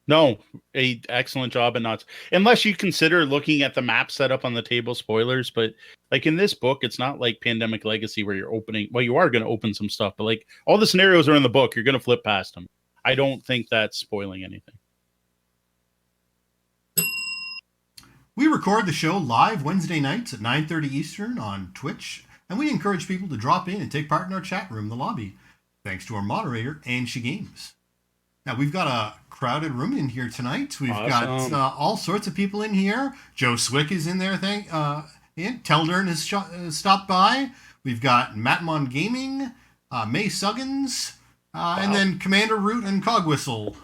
No, excellent job and not unless you consider looking at the map setup on the table spoilers. But like in this book, it's not like Pandemic Legacy where you're opening. Well, you are going to open some stuff, but like all the scenarios are in the book. You're going to flip past them. I don't think that's spoiling anything. We record the show live Wednesday nights at 9:30 Eastern on Twitch, and we encourage people to drop in and take part in our chat room, the lobby. Thanks to our moderator, Anshi Games. Now, we've got a crowded room in here tonight. We've Awesome. got all sorts of people in here. Joe Swick is in there. Teldern has stopped by. We've got Matmon Gaming, May Suggins, and then Commander Root and Cogwhistle.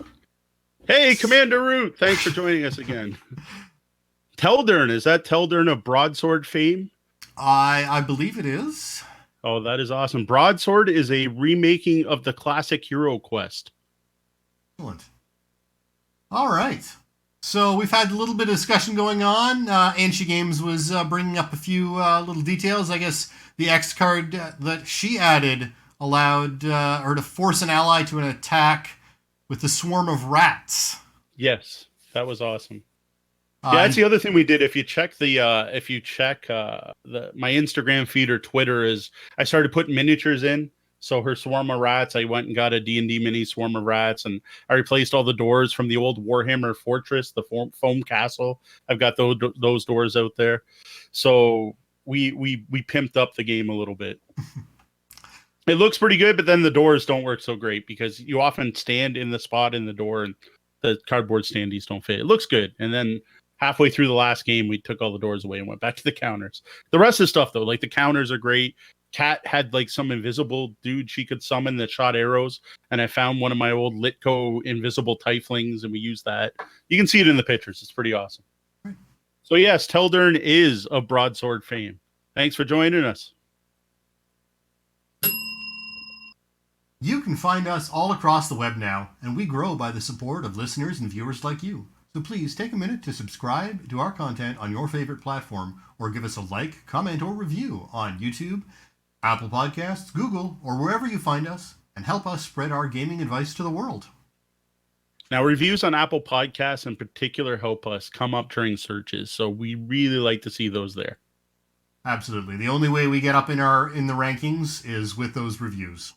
Hey, Commander Root, thanks for joining us again. Teldern, is that Teldern of Broadsword fame? I believe it is. Oh, that is awesome. Broadsword is a remaking of the classic Hero Quest. Excellent. All right. So we've had a little bit of discussion going on. Anshi Games was bringing up a few little details. I guess the X card that she added allowed her to force an ally to an attack with the swarm of rats. Yes, that was awesome. Yeah, that's the other thing we did. If you check my Instagram feed or Twitter, is I started putting miniatures in. So her swarm of rats, I went and got a D&D mini swarm of rats, and I replaced all the doors from the old Warhammer Fortress, the foam castle. I've got those doors out there. So we pimped up the game a little bit. It looks pretty good, but then the doors don't work so great because you often stand in the spot in the door and the cardboard standees don't fit. It looks good. And then halfway through the last game, we took all the doors away and went back to the counters. The rest of the stuff, though, like the counters are great. Kat had like some invisible dude she could summon that shot arrows, and I found one of my old Litko invisible Tieflings, and we used that. You can see it in the pictures. It's pretty awesome. Right. So yes, Teldern is of Broadsword fame. Thanks for joining us. You can find us all across the web now, and we grow by the support of listeners and viewers like you. So please take a minute to subscribe to our content on your favorite platform, or give us a like, comment, or review on YouTube, Apple Podcasts, Google, or wherever you find us, and help us spread our gaming advice to the world. Now, reviews on Apple Podcasts in particular help us come up during searches, so we really like to see those there. Absolutely. The only way we get up in the rankings is with those reviews.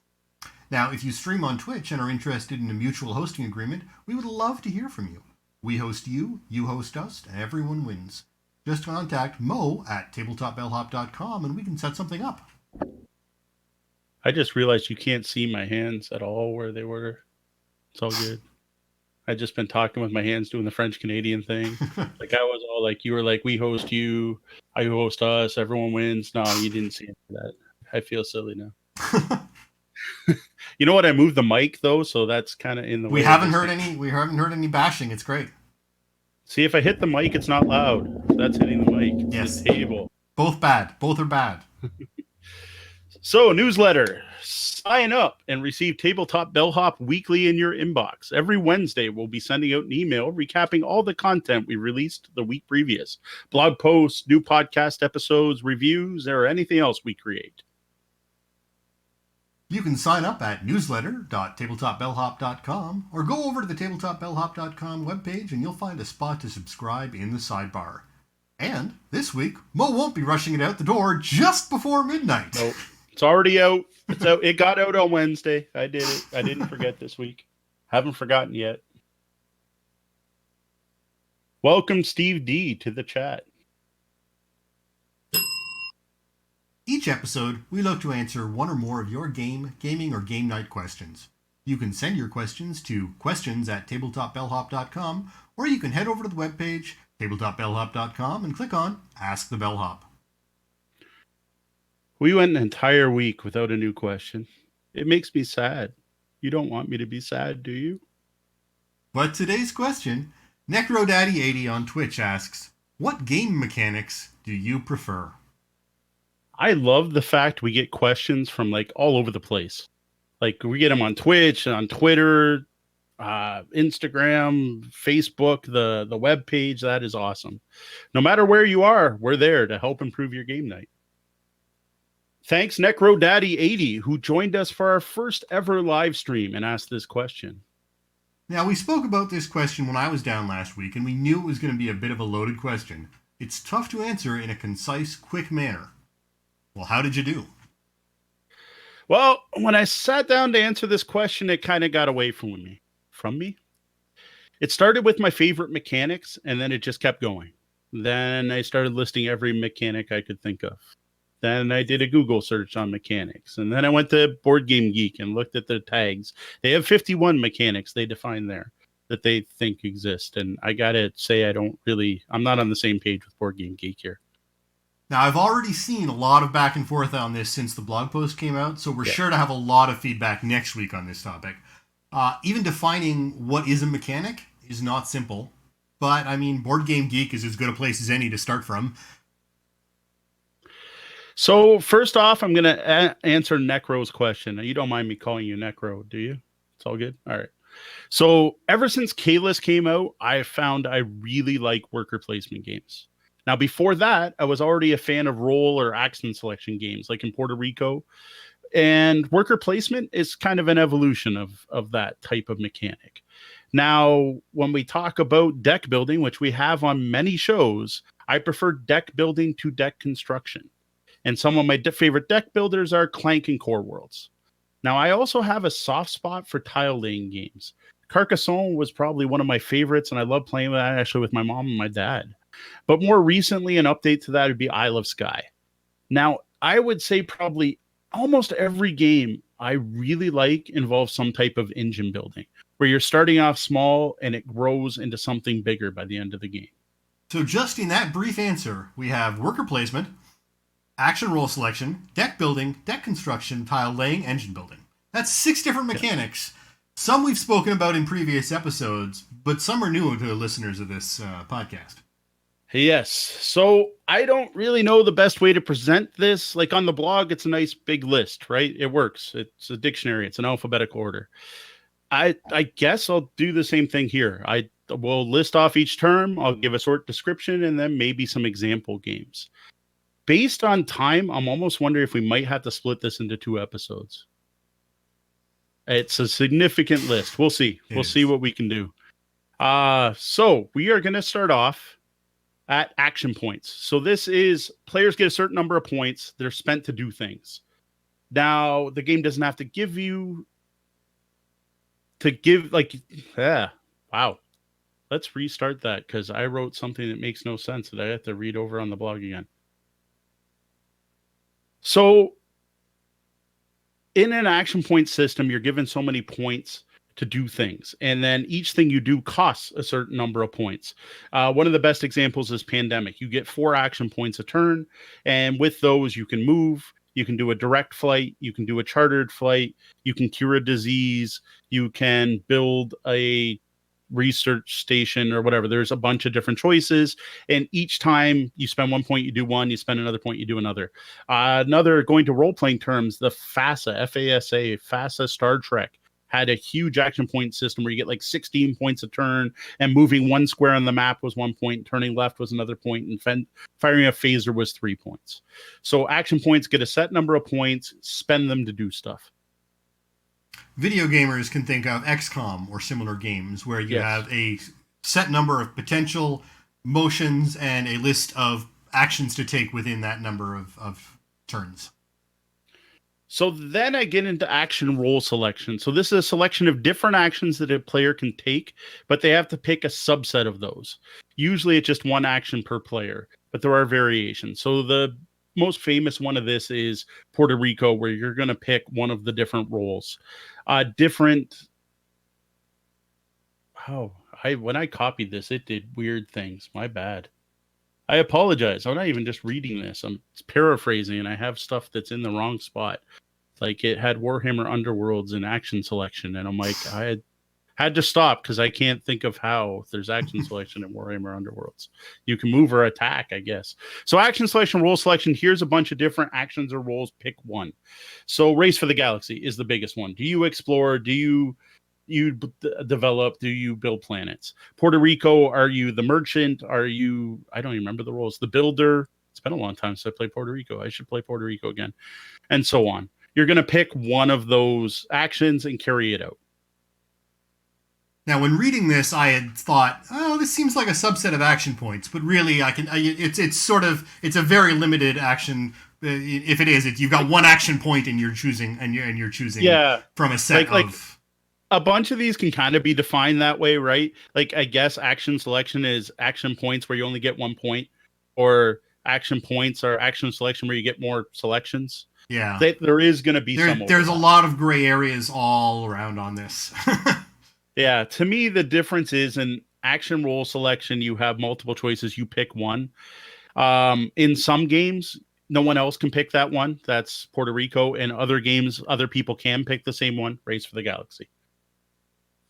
Now, if you stream on Twitch and are interested in a mutual hosting agreement, we would love to hear from you. We host you, you host us, and everyone wins. Just contact Mo at tabletopbellhop.com and we can set something up. I just realized you can't see my hands at all where they were. It's all good. I've just been talking with my hands doing the French-Canadian thing. Like I was all like, you were like, we host you, I host us, everyone wins. No, you didn't see that. I feel silly now. You know what? I moved the mic though, so that's kind of in the way. We haven't heard any bashing. It's great. See, if I hit the mic, it's not loud. That's hitting the mic. Yes. The table. Both bad. Both are bad. So, newsletter. Sign up and receive Tabletop Bellhop weekly in your inbox. Every Wednesday, we'll be sending out an email recapping all the content we released the week previous. Blog posts, new podcast episodes, reviews, or anything else we create. You can sign up at newsletter.tabletopbellhop.com or go over to the tabletopbellhop.com webpage and you'll find a spot to subscribe in the sidebar. And this week, Mo won't be rushing it out the door just before midnight. Nope. It's already out. It's out. It got out on Wednesday. I did it. I didn't forget this week. Haven't forgotten yet. Welcome, Steve D, to the chat. Each episode, we look to answer one or more of your gaming, or game night questions. You can send your questions to questions@tabletopbellhop.com, or you can head over to the webpage, tabletopbellhop.com, and click on Ask the Bellhop. We went an entire week without a new question. It makes me sad. You don't want me to be sad, do you? But today's question, NecroDaddy80 on Twitch asks, what game mechanics do you prefer? I love the fact we get questions from like all over the place. Like we get them on Twitch, on Twitter, Instagram, Facebook, the web page. That is awesome. No matter where you are, we're there to help improve your game night. Thanks, NecroDaddy80, who joined us for our first ever live stream and asked this question. Now, we spoke about this question when I was down last week, and we knew it was going to be a bit of a loaded question. It's tough to answer in a concise, quick manner. Well, how did you do? Well, when I sat down to answer this question, it kind of got away from me. It started with my favorite mechanics, and then it just kept going. Then I started listing every mechanic I could think of. Then I did a Google search on mechanics. And then I went to Board Game Geek and looked at the tags. They have 51 mechanics they define there that they think exist. And I got to say, I'm not on the same page with Board Game Geek here. Now, I've already seen a lot of back and forth on this since the blog post came out, so we're sure to have a lot of feedback next week on this topic. Even defining what is a mechanic is not simple, but I mean, Board Game Geek is as good a place as any to start from. So first off, I'm going to answer Necro's question. You don't mind me calling you Necro, do you? It's all good? All right. So ever since Kalis came out, I found I really like worker placement games. Now, before that, I was already a fan of role or action selection games, like in Puerto Rico. And worker placement is kind of an evolution of that type of mechanic. Now, when we talk about deck building, which we have on many shows, I prefer deck building to deck construction. And some of my favorite deck builders are Clank and Core Worlds. Now, I also have a soft spot for tile laying games. Carcassonne was probably one of my favorites, and I love playing that actually with my mom and my dad. But more recently, an update to that would be Isle of Skye. Now, I would say probably almost every game I really like involves some type of engine building, where you're starting off small and it grows into something bigger by the end of the game. So just in that brief answer, we have worker placement, action role selection, deck building, deck construction, tile laying, engine building. That's 6 different mechanics. Some we've spoken about in previous episodes, but some are new to the listeners of this podcast. Yes. So I don't really know the best way to present this. Like on the blog, it's a nice big list, right? It works. It's a dictionary. It's an alphabetical order. I guess I'll do the same thing here. I will list off each term. I'll give a short description and then maybe some example games. Based on time, I'm almost wondering if we might have to split this into 2 episodes. It's a significant list. We'll see. We'll see what we can do. So we are going to start off at action points. So this is players get a certain number of points that are spent to do things. Now, the game doesn't have to give wow. Let's restart that because I wrote something that makes no sense that I have to read over on the blog again. So in an action point system, you're given so many points to do things. And then each thing you do costs a certain number of points. One of the best examples is Pandemic. You get 4 action points a turn. And with those, you can move. You can do a direct flight. You can do a chartered flight. You can cure a disease. You can build a research station or whatever. There's a bunch of different choices. And each time you spend 1 point, you do one. You spend another point, you do another. Another, going to role-playing terms, the FASA Star Trek had a huge action point system where you get like 16 points a turn, and moving 1 square on the map was 1 point, turning left was another point, and firing a phaser was 3 points. So action points get a set number of points, spend them to do stuff. Video gamers can think of XCOM or similar games where you have a set number of potential motions and a list of actions to take within that number of turns. So then I get into action role selection. So this is a selection of different actions that a player can take, but they have to pick a subset of those. Usually it's just 1 action per player, but there are variations. So the most famous one of this is Puerto Rico, where you're going to pick one of the different roles. When I copied this, it did weird things. My bad. I apologize. I'm not even just reading this. I'm paraphrasing, and I have stuff that's in the wrong spot. Like it had Warhammer Underworlds in action selection, and I'm like, I had to stop because I can't think of how there's action selection in Warhammer Underworlds. You can move or attack, I guess. So action selection, role selection, here's a bunch of different actions or roles. Pick one. So Race for the Galaxy is the biggest one. Do you explore? Do you develop? Do you build planets? Puerto Rico, are you the merchant? Are you, I don't even remember the roles, the builder? It's been a long time since I played Puerto Rico. I should play Puerto Rico again. And so on. You're going to pick one of those actions and carry it out. Now, when reading this, I had thought, oh, this seems like a subset of action points, but really, it's a very limited action. If it is, you've got 1 action point, and you're choosing, from a set of. A bunch of these can kind of be defined that way, right? Like, I guess action selection is action points where you only get 1 point, or action points or action selection where you get more selections. Yeah. There is going to be some There's a overlap. lot of gray areas all around on this. Yeah, to me, the difference is in action role selection, you have multiple choices. You pick one. In some games, no one else can pick that one. That's Puerto Rico. In other games, other people can pick the same one. Race for the Galaxy.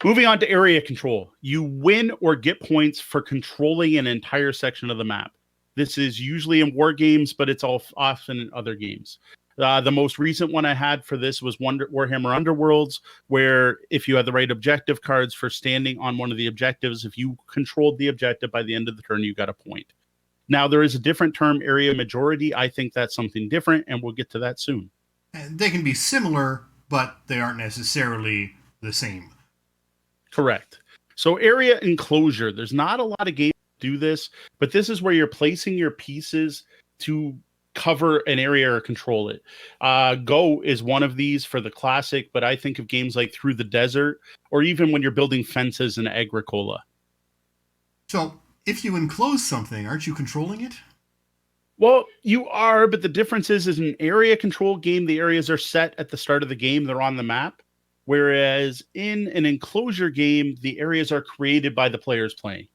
Moving on to area control. You win or get points for controlling an entire section of the map. This is usually in war games, but it's often in other games. The most recent one I had for this was Warhammer Underworlds, where if you had the right objective cards for standing on one of the objectives, if you controlled the objective by the end of the turn, you got a point. Now, there is a different term, area majority. I think that's something different, and we'll get to that soon. And they can be similar, but they aren't necessarily the same. Correct. So area enclosure, there's not a lot of games that do this, but this is where you're placing your pieces to cover an area or control it. Go is one of these for the classic, but I think of games like Through the Desert, or even when you're building fences in Agricola. So if you enclose something, aren't you controlling it? Well, you are, but the difference is an area control game, the areas are set at the start of the game. They're on the map. Whereas in an enclosure game, the areas are created by the players playing.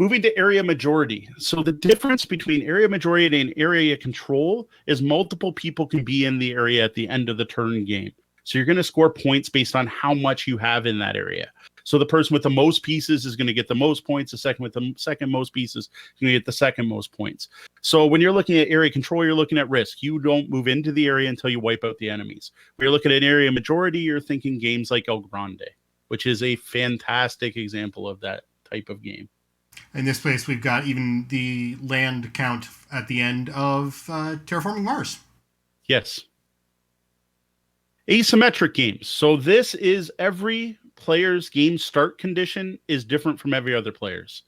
Moving to area majority. So the difference between area majority and area control is multiple people can be in the area at the end of the turn game. So you're going to score points based on how much you have in that area. So the person with the most pieces is going to get the most points. The second with the second most pieces is going to get the second most points. So when you're looking at area control, you're looking at risk. You don't move into the area until you wipe out the enemies. When you're looking at area majority, you're thinking games like El Grande, which is a fantastic example of that type of game. In this place, we've got even the land count at the end of Terraforming Mars. Yes. Asymmetric games. So this is every player's game start condition is different from every other player's.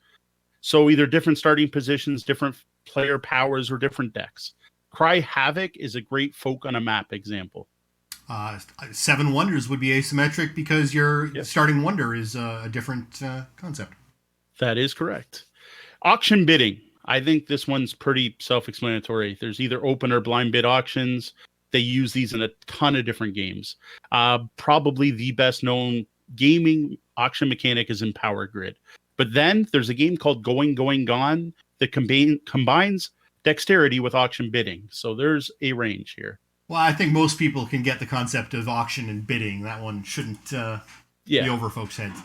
So either different starting positions, different player powers, or different decks. Cry Havoc is a great folk on a map example. Seven Wonders would be asymmetric because your starting wonder is a different concept. That is correct. Auction bidding. I think this one's pretty self-explanatory. There's either open or blind bid auctions. They use these in a ton of different games. Probably the best known gaming auction mechanic is in Power Grid. But then there's a game called Going, Going, Gone that combines dexterity with auction bidding. So there's a range here. Well, I think most people can get the concept of auction and bidding. That one shouldn't be over folks' heads.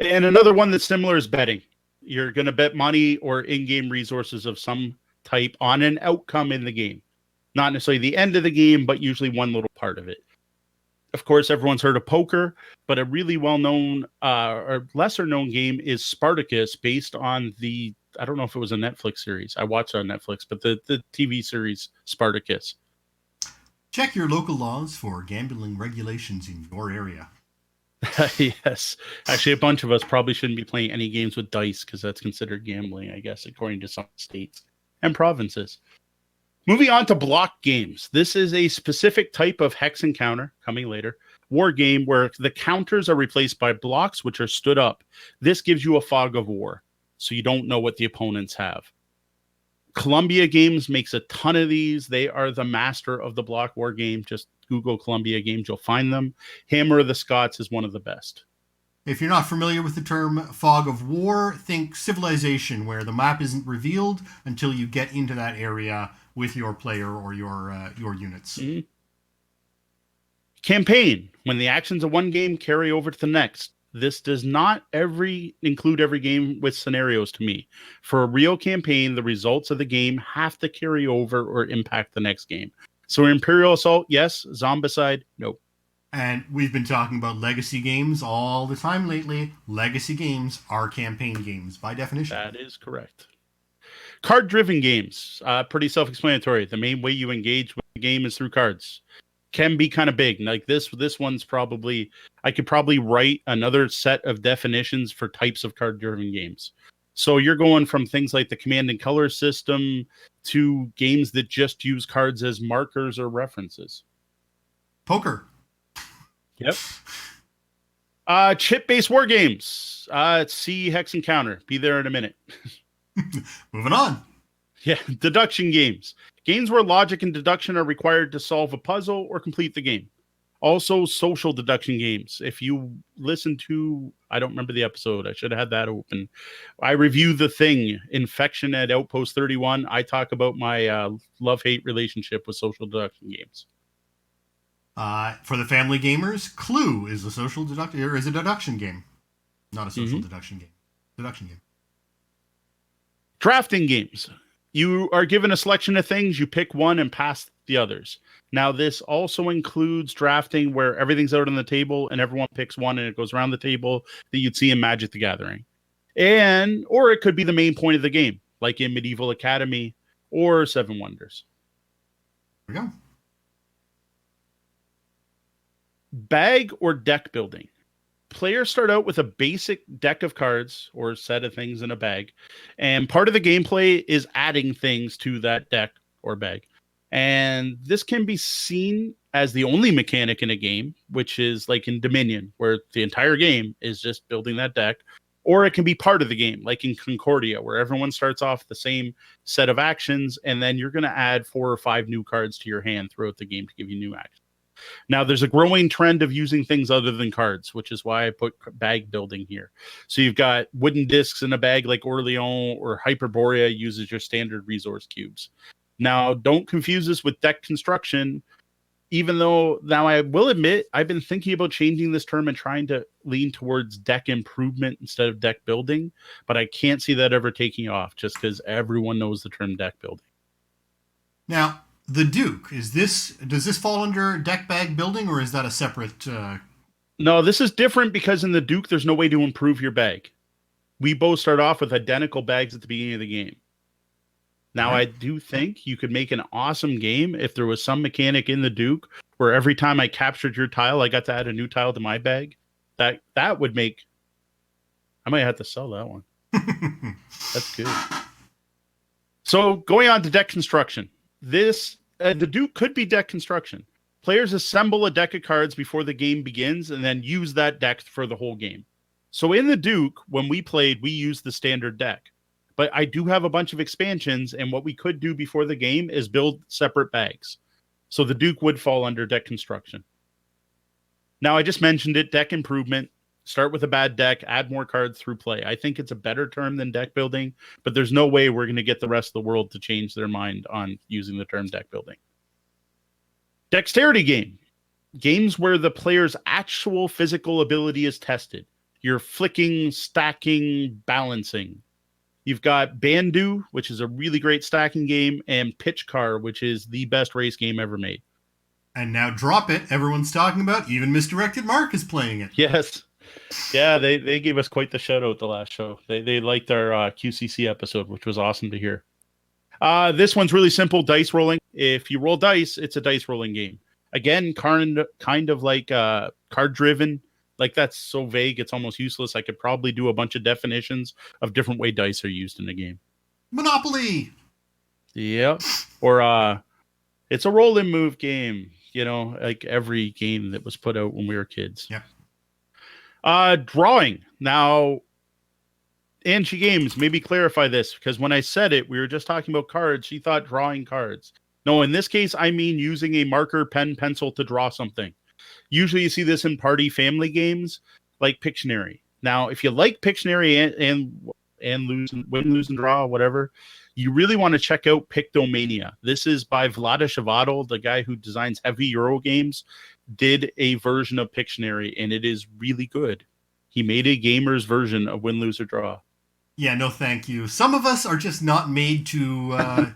And another one that's similar is betting. You're going to bet money or in-game resources of some type on an outcome in the game. Not necessarily the end of the game, but usually one little part of it. Of course, everyone's heard of poker, but a really well-known or lesser-known game is Spartacus, based on the, I don't know if it was a Netflix series. I watched it on Netflix, but the TV series Spartacus. Check your local laws for gambling regulations in your area. Yes. Actually, a bunch of us probably shouldn't be playing any games with dice because that's considered gambling, I guess, according to some states and provinces. Moving on to block games. This is a specific type of hex encounter, coming later, war game where the counters are replaced by blocks which are stood up. This gives you a fog of war, so you don't know what the opponents have. Columbia Games makes a ton of these. They are the master of the block war game. Just Google Columbia Games, you'll find them. Hammer of the Scots is one of the best. If you're not familiar with the term fog of war, think Civilization, where the map isn't revealed until you get into that area with your player or your units. Mm-hmm. Campaign. When the actions of one game carry over to the next. This does not include every game with scenarios to me. For a real campaign, the results of the game have to carry over or impact the next game. So Imperial Assault, yes. Zombicide, nope. And we've been talking about legacy games all the time lately. Legacy games are campaign games by definition. That is correct. Card-driven games, pretty self-explanatory. The main way you engage with the game is through cards. Can be kind of big. Like this one's probably, I could probably write another set of definitions for types of card-driven games. So you're going from things like the command and color system to games that just use cards as markers or references. Poker. Yep. Chip-based war games. See Hex Encounter. Be there in a minute. Moving on. Yeah, deduction games. Games where logic and deduction are required to solve a puzzle or complete the game. Also, social deduction games. If you listen to, I don't remember the episode, I should have had that open. I review The Thing, Infection at Outpost 31. I talk about my love hate relationship with social deduction games. For the family gamers, Clue is a social deduction, or is a deduction game, not a social deduction game. Deduction game. Drafting games. You are given a selection of things, you pick one and pass the others. Now, this also includes drafting where everything's out on the table and everyone picks one and it goes around the table that you'd see in Magic the Gathering. Or it could be the main point of the game, like in Medieval Academy or Seven Wonders. There we go. Bag or deck building. Players start out with a basic deck of cards or set of things in a bag, and part of the gameplay is adding things to that deck or bag. And this can be seen as the only mechanic in a game, which is like in Dominion, where the entire game is just building that deck, or it can be part of the game, like in Concordia, where everyone starts off the same set of actions, and then you're going to add 4 or 5 new cards to your hand throughout the game to give you new actions. Now, there's a growing trend of using things other than cards, which is why I put bag building here. So you've got wooden discs in a bag like Orleans, or Hyperborea uses your standard resource cubes. Now, don't confuse this with deck construction, even though now I will admit I've been thinking about changing this term and trying to lean towards deck improvement instead of deck building, but I can't see that ever taking off just because everyone knows the term deck building. Now, the Duke, does this fall under deck bag building, or is that a separate... No, this is different because in the Duke, there's no way to improve your bag. We both start off with identical bags at the beginning of the game. Now, I do think you could make an awesome game if there was some mechanic in the Duke where every time I captured your tile, I got to add a new tile to my bag. That would make... I might have to sell that one. That's good. So going on to deck construction. The Duke could be deck construction. Players assemble a deck of cards before the game begins and then use that deck for the whole game. So in the Duke, when we played, we used the standard deck. But I do have a bunch of expansions, and what we could do before the game is build separate bags. So the Duke would fall under deck construction. Now, I just mentioned it, deck improvement. Start with a bad deck, add more cards through play. I think it's a better term than deck building, but there's no way we're going to get the rest of the world to change their mind on using the term deck building. Dexterity game. Games where the player's actual physical ability is tested. You're flicking, stacking, balancing. You've got Bandu, which is a really great stacking game, and Pitch Car, which is the best race game ever made. And now Drop It, everyone's talking about. Even Misdirected Mark is playing it. Yes. Yeah, they gave us quite the shout out the last show. They liked our QCC episode, which was awesome to hear. This one's really simple, dice rolling. If you roll dice, it's a dice rolling game. Again, kind of like card driven. Like, that's so vague, it's almost useless. I could probably do a bunch of definitions of different way dice are used in a game. Monopoly! Yep. Or it's a roll and move game. You know, like every game that was put out when we were kids. Yep. Drawing. Now, Angie Games, maybe clarify this, because when I said it, we were just talking about cards. She thought drawing cards. No, in this case, I mean using a marker, pen, pencil to draw something. Usually you see this in party family games like Pictionary. Now, if you like Pictionary and win, lose, and draw, whatever, you really want to check out Pictomania. This is by Vlada Chvátil, the guy who designs heavy Euro games, did a version of Pictionary, and it is really good. He made a gamer's version of Win, Lose, or Draw. Yeah, no thank you. Some of us are just not made to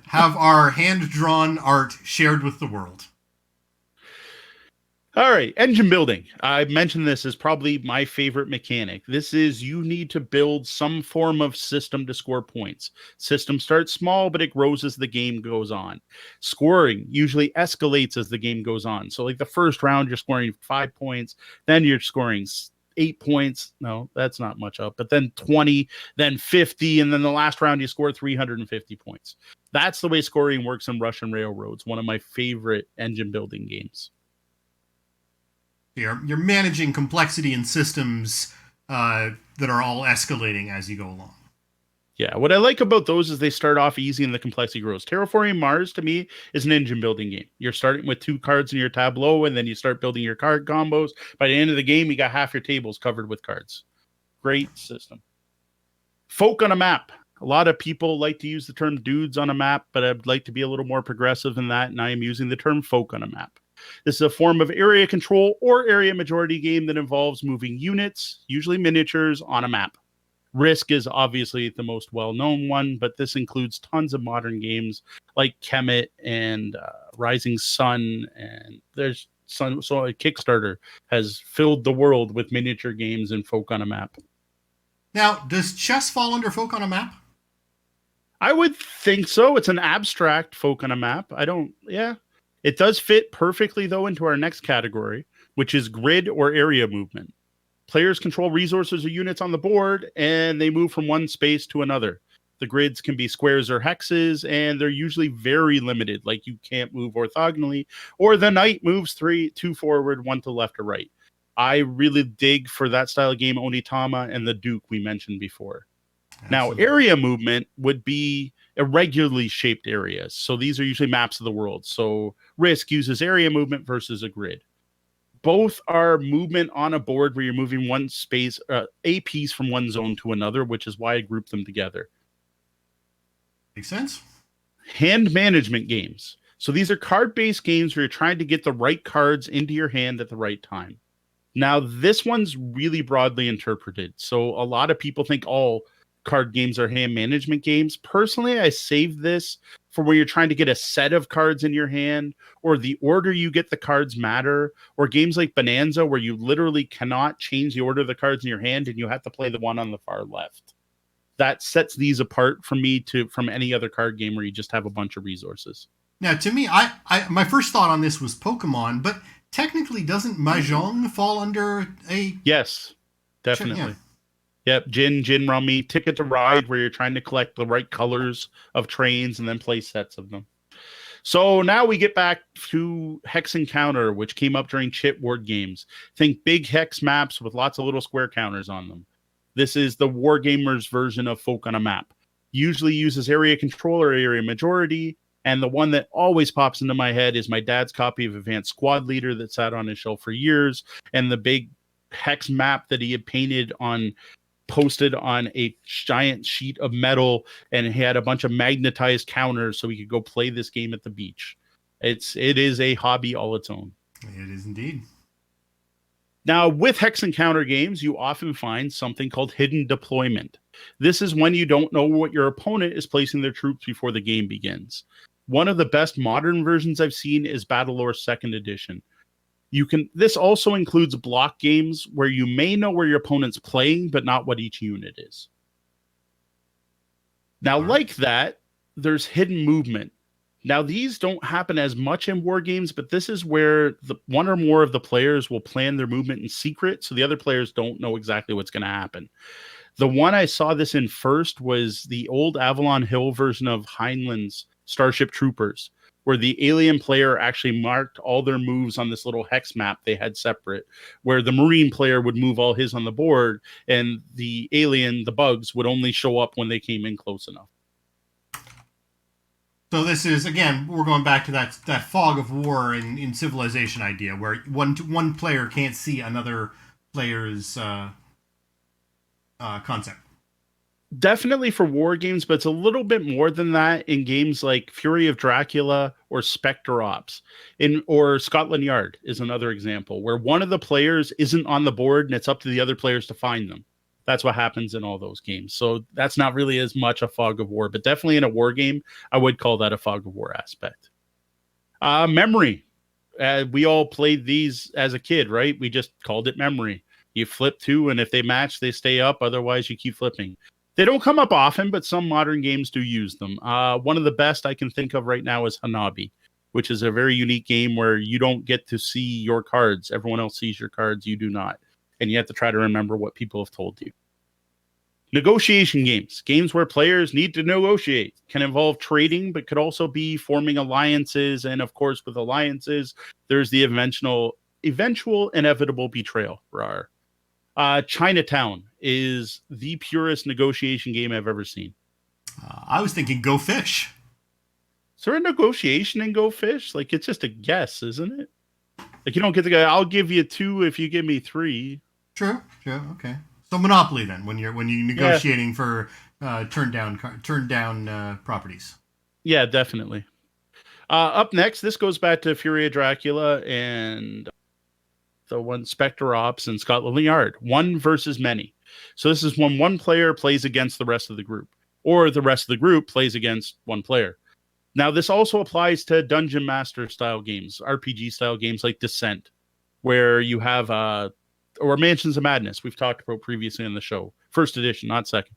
have our hand-drawn art shared with the world. All right, engine building. I mentioned this is probably my favorite mechanic. This is you need to build some form of system to score points. System starts small, but it grows as the game goes on. Scoring usually escalates as the game goes on. So like the first round, you're scoring 5 points. Then you're scoring 8 points. No, that's not much up. But then 20, then 50. And then the last round, you score 350 points. That's the way scoring works in Russian Railroads. One of my favorite engine building games. You're managing complexity in systems that are all escalating as you go along. Yeah, what I like about those is they start off easy and the complexity grows. Terraforming Mars to me is an engine building game. You're starting with 2 cards in your tableau, and then you start building your card combos. By the end of the game, you got half your tables covered with cards. Great system. Folk on a map. A lot of people like to use the term dudes on a map, but I'd like to be a little more progressive than that, and I am using the term folk on a map. This is a form of area control or area majority game that involves moving units, usually miniatures, on a map. Risk is obviously the most well-known one, but this includes tons of modern games like Kemet and Rising Sun, and there's some. So a Kickstarter has filled the world with miniature games and folk on a map. Now, does chess fall under folk on a map? I would think so. It's an abstract folk on a map. Yeah. It does fit perfectly, though, into our next category, which is grid or area movement. Players control resources or units on the board, and they move from one space to another. The grids can be squares or hexes, and they're usually very limited, like you can't move orthogonally, or the knight moves 2 forward, 1 to left or right. I really dig for that style of game Onitama and the Duke we mentioned before. Absolutely. Now, area movement would be irregularly shaped areas. So these are usually maps of the world. So Risk uses area movement versus a grid. Both are movement on a board where you're moving one space, a piece from one zone to another, which is why I group them together. Makes sense. Hand management games. So these are card-based games where you're trying to get the right cards into your hand at the right time. Now, this one's really broadly interpreted. So a lot of people think all card games are hand management games. Personally, I save this for where you're trying to get a set of cards in your hand, or the order you get the cards matter, or games like Bonanza where you literally cannot change the order of the cards in your hand and you have to play the one on the far left. That sets these apart from me from any other card game where you just have a bunch of resources. Now, to me, I my first thought on this was Pokemon, but technically doesn't Mahjong fall under a... Yes, definitely. Yep, Gin Rummy, Ticket to Ride, where you're trying to collect the right colors of trains and then play sets of them. So now we get back to Hex Encounter, which came up during Chit Wargames. Think big hex maps with lots of little square counters on them. This is the Wargamers version of folk on a map. Usually uses area control or area majority, and the one that always pops into my head is my dad's copy of Advanced Squad Leader that sat on his shelf for years, and the big hex map that he had posted on a giant sheet of metal, and he had a bunch of magnetized counters so we could go play this game at the beach. It is a hobby all its own. It is indeed. Now, with hex encounter games, you often find something called hidden deployment. This is when you don't know what your opponent is placing their troops before the game begins. One of the best modern versions I've seen is Battlelore 2nd Edition. This also includes block games where you may know where your opponent's playing, but not what each unit is. Now, like that, there's hidden movement. Now, these don't happen as much in war games, but this is where one or more of the players will plan their movement in secret, so the other players don't know exactly what's going to happen. The one I saw this in first was the old Avalon Hill version of Heinlein's Starship Troopers, where the alien player actually marked all their moves on this little hex map they had separate, where the Marine player would move all his on the board, and the alien, the bugs, would only show up when they came in close enough. So this is, again, we're going back to that fog of war in Civilization idea, where one player can't see another player's concept. Definitely for war games, but it's a little bit more than that in games like Fury of Dracula or Spectre Ops. Or Scotland Yard is another example, where one of the players isn't on the board and it's up to the other players to find them. That's what happens in all those games. So that's not really as much a fog of war, but definitely in a war game, I would call that a fog of war aspect. Memory. We all played these as a kid, right? We just called it memory. You flip 2, and if they match, they stay up. Otherwise, you keep flipping. They don't come up often, but some modern games do use them. One of the best I can think of right now is Hanabi, which is a very unique game where you don't get to see your cards. Everyone else sees your cards. You do not. And you have to try to remember what people have told you. Negotiation games where players need to negotiate, can involve trading, but could also be forming alliances. And of course, with alliances, there's the eventual inevitable betrayal. Chinatown is the purest negotiation game I've ever seen. I was thinking Go Fish. Is there a negotiation in Go Fish? Like, it's just a guess, isn't it? Like, you don't get to go, I'll give you 2 if you give me 3. True. Okay. So Monopoly then, when you're negotiating for turned down properties. Yeah, definitely. Up next, this goes back to Fury of Dracula and the one Spectre Ops and Scotland Yard. One versus many. So this is when one player plays against the rest of the group, or the rest of the group plays against one player. Now, this also applies to Dungeon Master style games, RPG style games like Descent, where you have, or Mansions of Madness, we've talked about previously in the show, first edition, not second,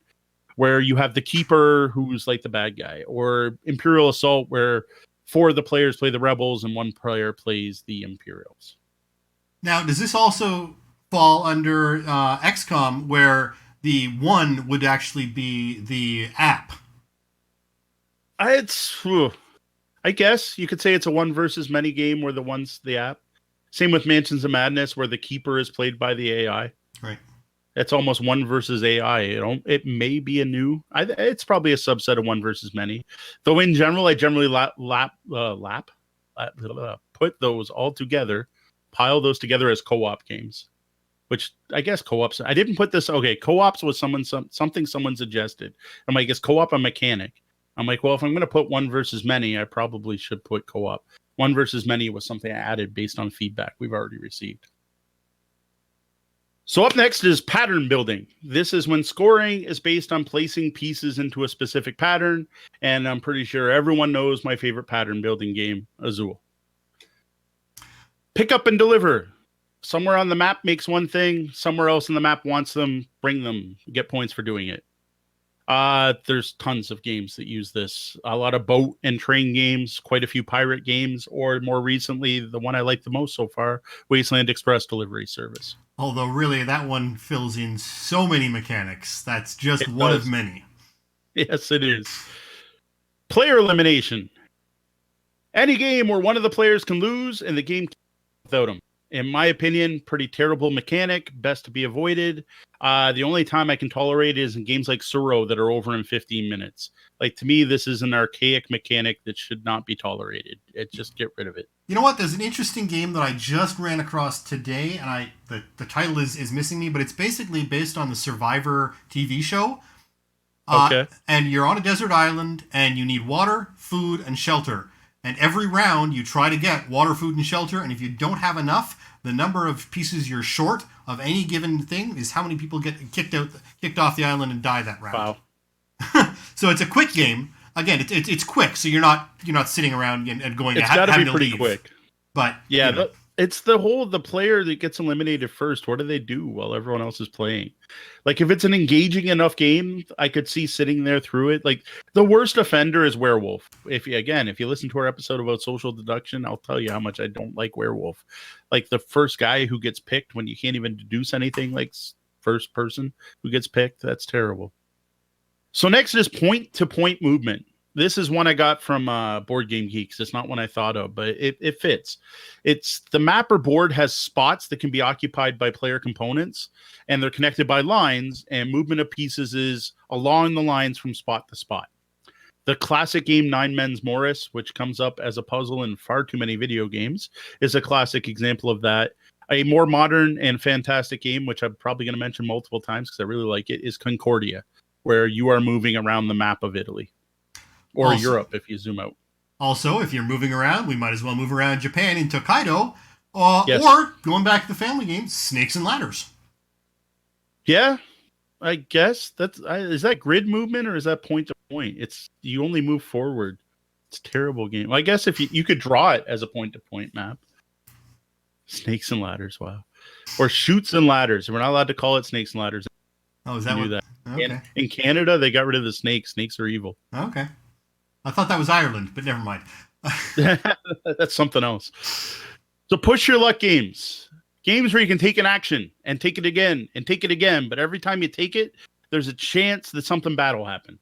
where you have the Keeper, who's like the bad guy, or Imperial Assault, where 4 of the players play the Rebels and 1 player plays the Imperials. Now, does this also fall under XCOM, where the 1 would actually be the app? I guess you could say it's a 1 versus many game where the 1's the app. Same with Mansions of Madness, where the Keeper is played by the AI. Right. It's almost 1 versus AI. It may be a new. It's probably a subset of 1 versus many. Though in general, I generally put those all together, pile those together as co-op games. Which I guess co-ops. I didn't put this. Okay, co-ops was something someone suggested. I'm like, is co-op a mechanic? I'm like, well, if I'm going to put 1 versus many, I probably should put co-op. 1 versus many was something I added based on feedback we've already received. So up next is pattern building. This is when scoring is based on placing pieces into a specific pattern. And I'm pretty sure everyone knows my favorite pattern building game, Azul. Pick up and deliver. Somewhere on the map makes one thing. Somewhere else in the map wants them. Bring them. Get points for doing it. There's tons of games that use this. A lot of boat and train games, quite a few pirate games, or more recently, the one I like the most so far, Wasteland Express Delivery Service. Although really that one fills in so many mechanics. That's just one of many. Yes, it is. Player elimination. Any game where one of the players can lose and the game without them. In my opinion, pretty terrible mechanic, best to be avoided. The only time I can tolerate it is in games like Suro that are over in 15 minutes. Like, to me, this is an archaic mechanic that should not be tolerated. Just get rid of it. You know what? There's an interesting game that I just ran across today, and the title is missing me, but it's basically based on the Survivor TV show. Okay. And you're on a desert island, and you need water, food, and shelter. And every round, you try to get water, food, and shelter. And if you don't have enough, the number of pieces you're short of any given thing is how many people get kicked off the island and die that round. Wow. So it's a quick game. Again, it's quick, so you're not sitting around and going. It's got to be pretty leave. quick. But yeah, it's the player that gets eliminated first. What do they do while everyone else is playing? Like, if it's an engaging enough game, I could see sitting there through it. Like, the worst offender is Werewolf. If you listen to our episode about social deduction, I'll tell you how much I don't like Werewolf. Like, the first guy who gets picked when you can't even deduce anything, like first person who gets picked, that's terrible. So next is point-to-point movement. This is one I got from Board Game Geeks. It's not one I thought of, but it fits. It's the map or board has spots that can be occupied by player components, and they're connected by lines, and movement of pieces is along the lines from spot to spot. The classic game Nine Men's Morris, which comes up as a puzzle in far too many video games, is a classic example of that. A more modern and fantastic game, which I'm probably going to mention multiple times because I really like it, is Concordia, where you are moving around the map of Italy. Or also, Europe, if you zoom out. Also, if you're moving around, we might as well move around Japan in Tokaido. Yes. Or, going back to the family game, Snakes and Ladders. Yeah, I guess. Is that grid movement or is that point to point? You only move forward. It's a terrible game. Well, I guess if you could draw it as a point to point map. Snakes and Ladders, wow. Or Chutes and Ladders. We're not allowed to call it Snakes and Ladders. Oh, is that what? That. Okay. In Canada, they got rid of the snakes. Snakes are evil. Okay. I thought that was Ireland, but never mind. That's something else. So push your luck games. Games where you can take an action and take it again and take it again. But every time you take it, there's a chance that something bad will happen.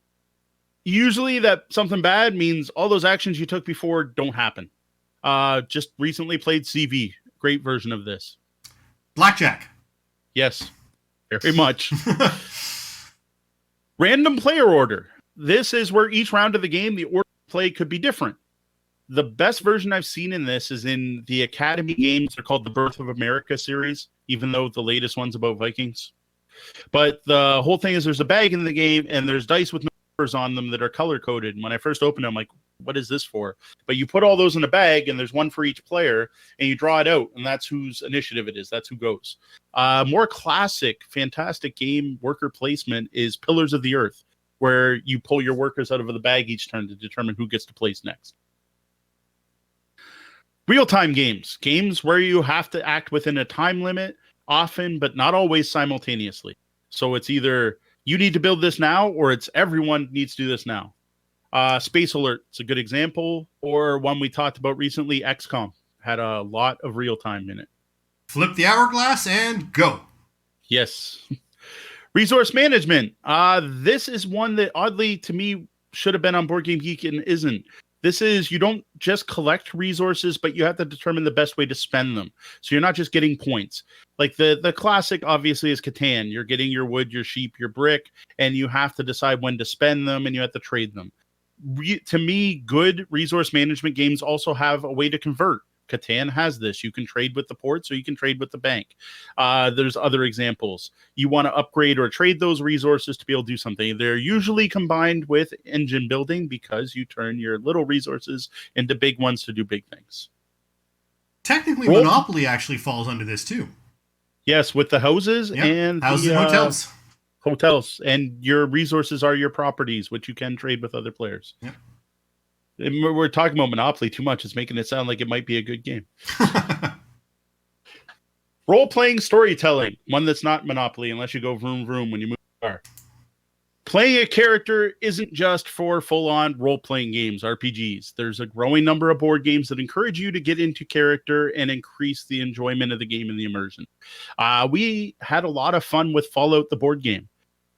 Usually that something bad means all those actions you took before don't happen. Just recently played CV. Great version of this. Blackjack. Yes, very much. Random player order. this is where each round of the game, the order of play could be different. The best version I've seen in this is in the Academy games. They're called the Birth of America series, even though the latest one's about Vikings. But the whole thing is there's a bag in the game and there's dice with numbers on them that are color coded. And when I first opened it, I'm like, what is this for? But you put all those in a bag and there's one for each player and you draw it out. And that's whose initiative it is. That's who goes. More classic, fantastic game worker placement is Pillars of the Earth, where you pull your workers out of the bag each turn to determine who gets to place next. Real-time games. Games where you have to act within a time limit, often, but not always simultaneously. So it's either you need to build this now, or it's everyone needs to do this now. Space Alert is a good example, or one we talked about recently, XCOM. Had a lot of real-time in it. Flip the hourglass and go. Yes. Resource management. This is one that, oddly, to me, should have been on Board Game Geek and isn't. This is, you don't just collect resources, but you have to determine the best way to spend them. So you're not just getting points. Like the classic, obviously, is Catan. You're getting your wood, your sheep, your brick, and you have to decide when to spend them, and you have to trade them. To me, good resource management games also have a way to convert. Catan has this. You can trade with the ports or you can trade with the bank. There's other examples. You want to upgrade or trade those resources to be able to do something. They're usually combined with engine building because you turn your little resources into big ones to do big things. Technically, Monopoly actually falls under this too. Yes, with the houses and houses and hotels. Hotels. And your resources are your properties, which you can trade with other players. Yep. We're talking about Monopoly too much. It's making it sound like it might be a good game. Role-playing storytelling. One that's not Monopoly unless you go vroom vroom when you move the car. Playing a character isn't just for full-on role-playing games, RPGs. There's a growing number of board games that encourage you to get into character and increase the enjoyment of the game and the immersion. We had a lot of fun with Fallout, the board game.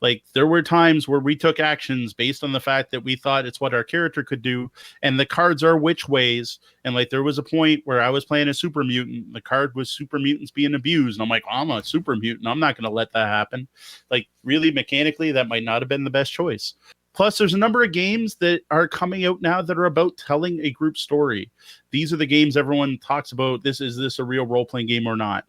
Like, there were times where we took actions based on the fact that we thought it's what our character could do, and the cards are which ways. And like, there was a point where I was playing a super mutant. The card was super mutants being abused, and I'm like, I'm a super mutant. I'm not going to let that happen. Like, really, mechanically, that might not have been the best choice. Plus, there's a number of games that are coming out now that are about telling a group story. These are the games everyone talks about. Is this a real role-playing game or not?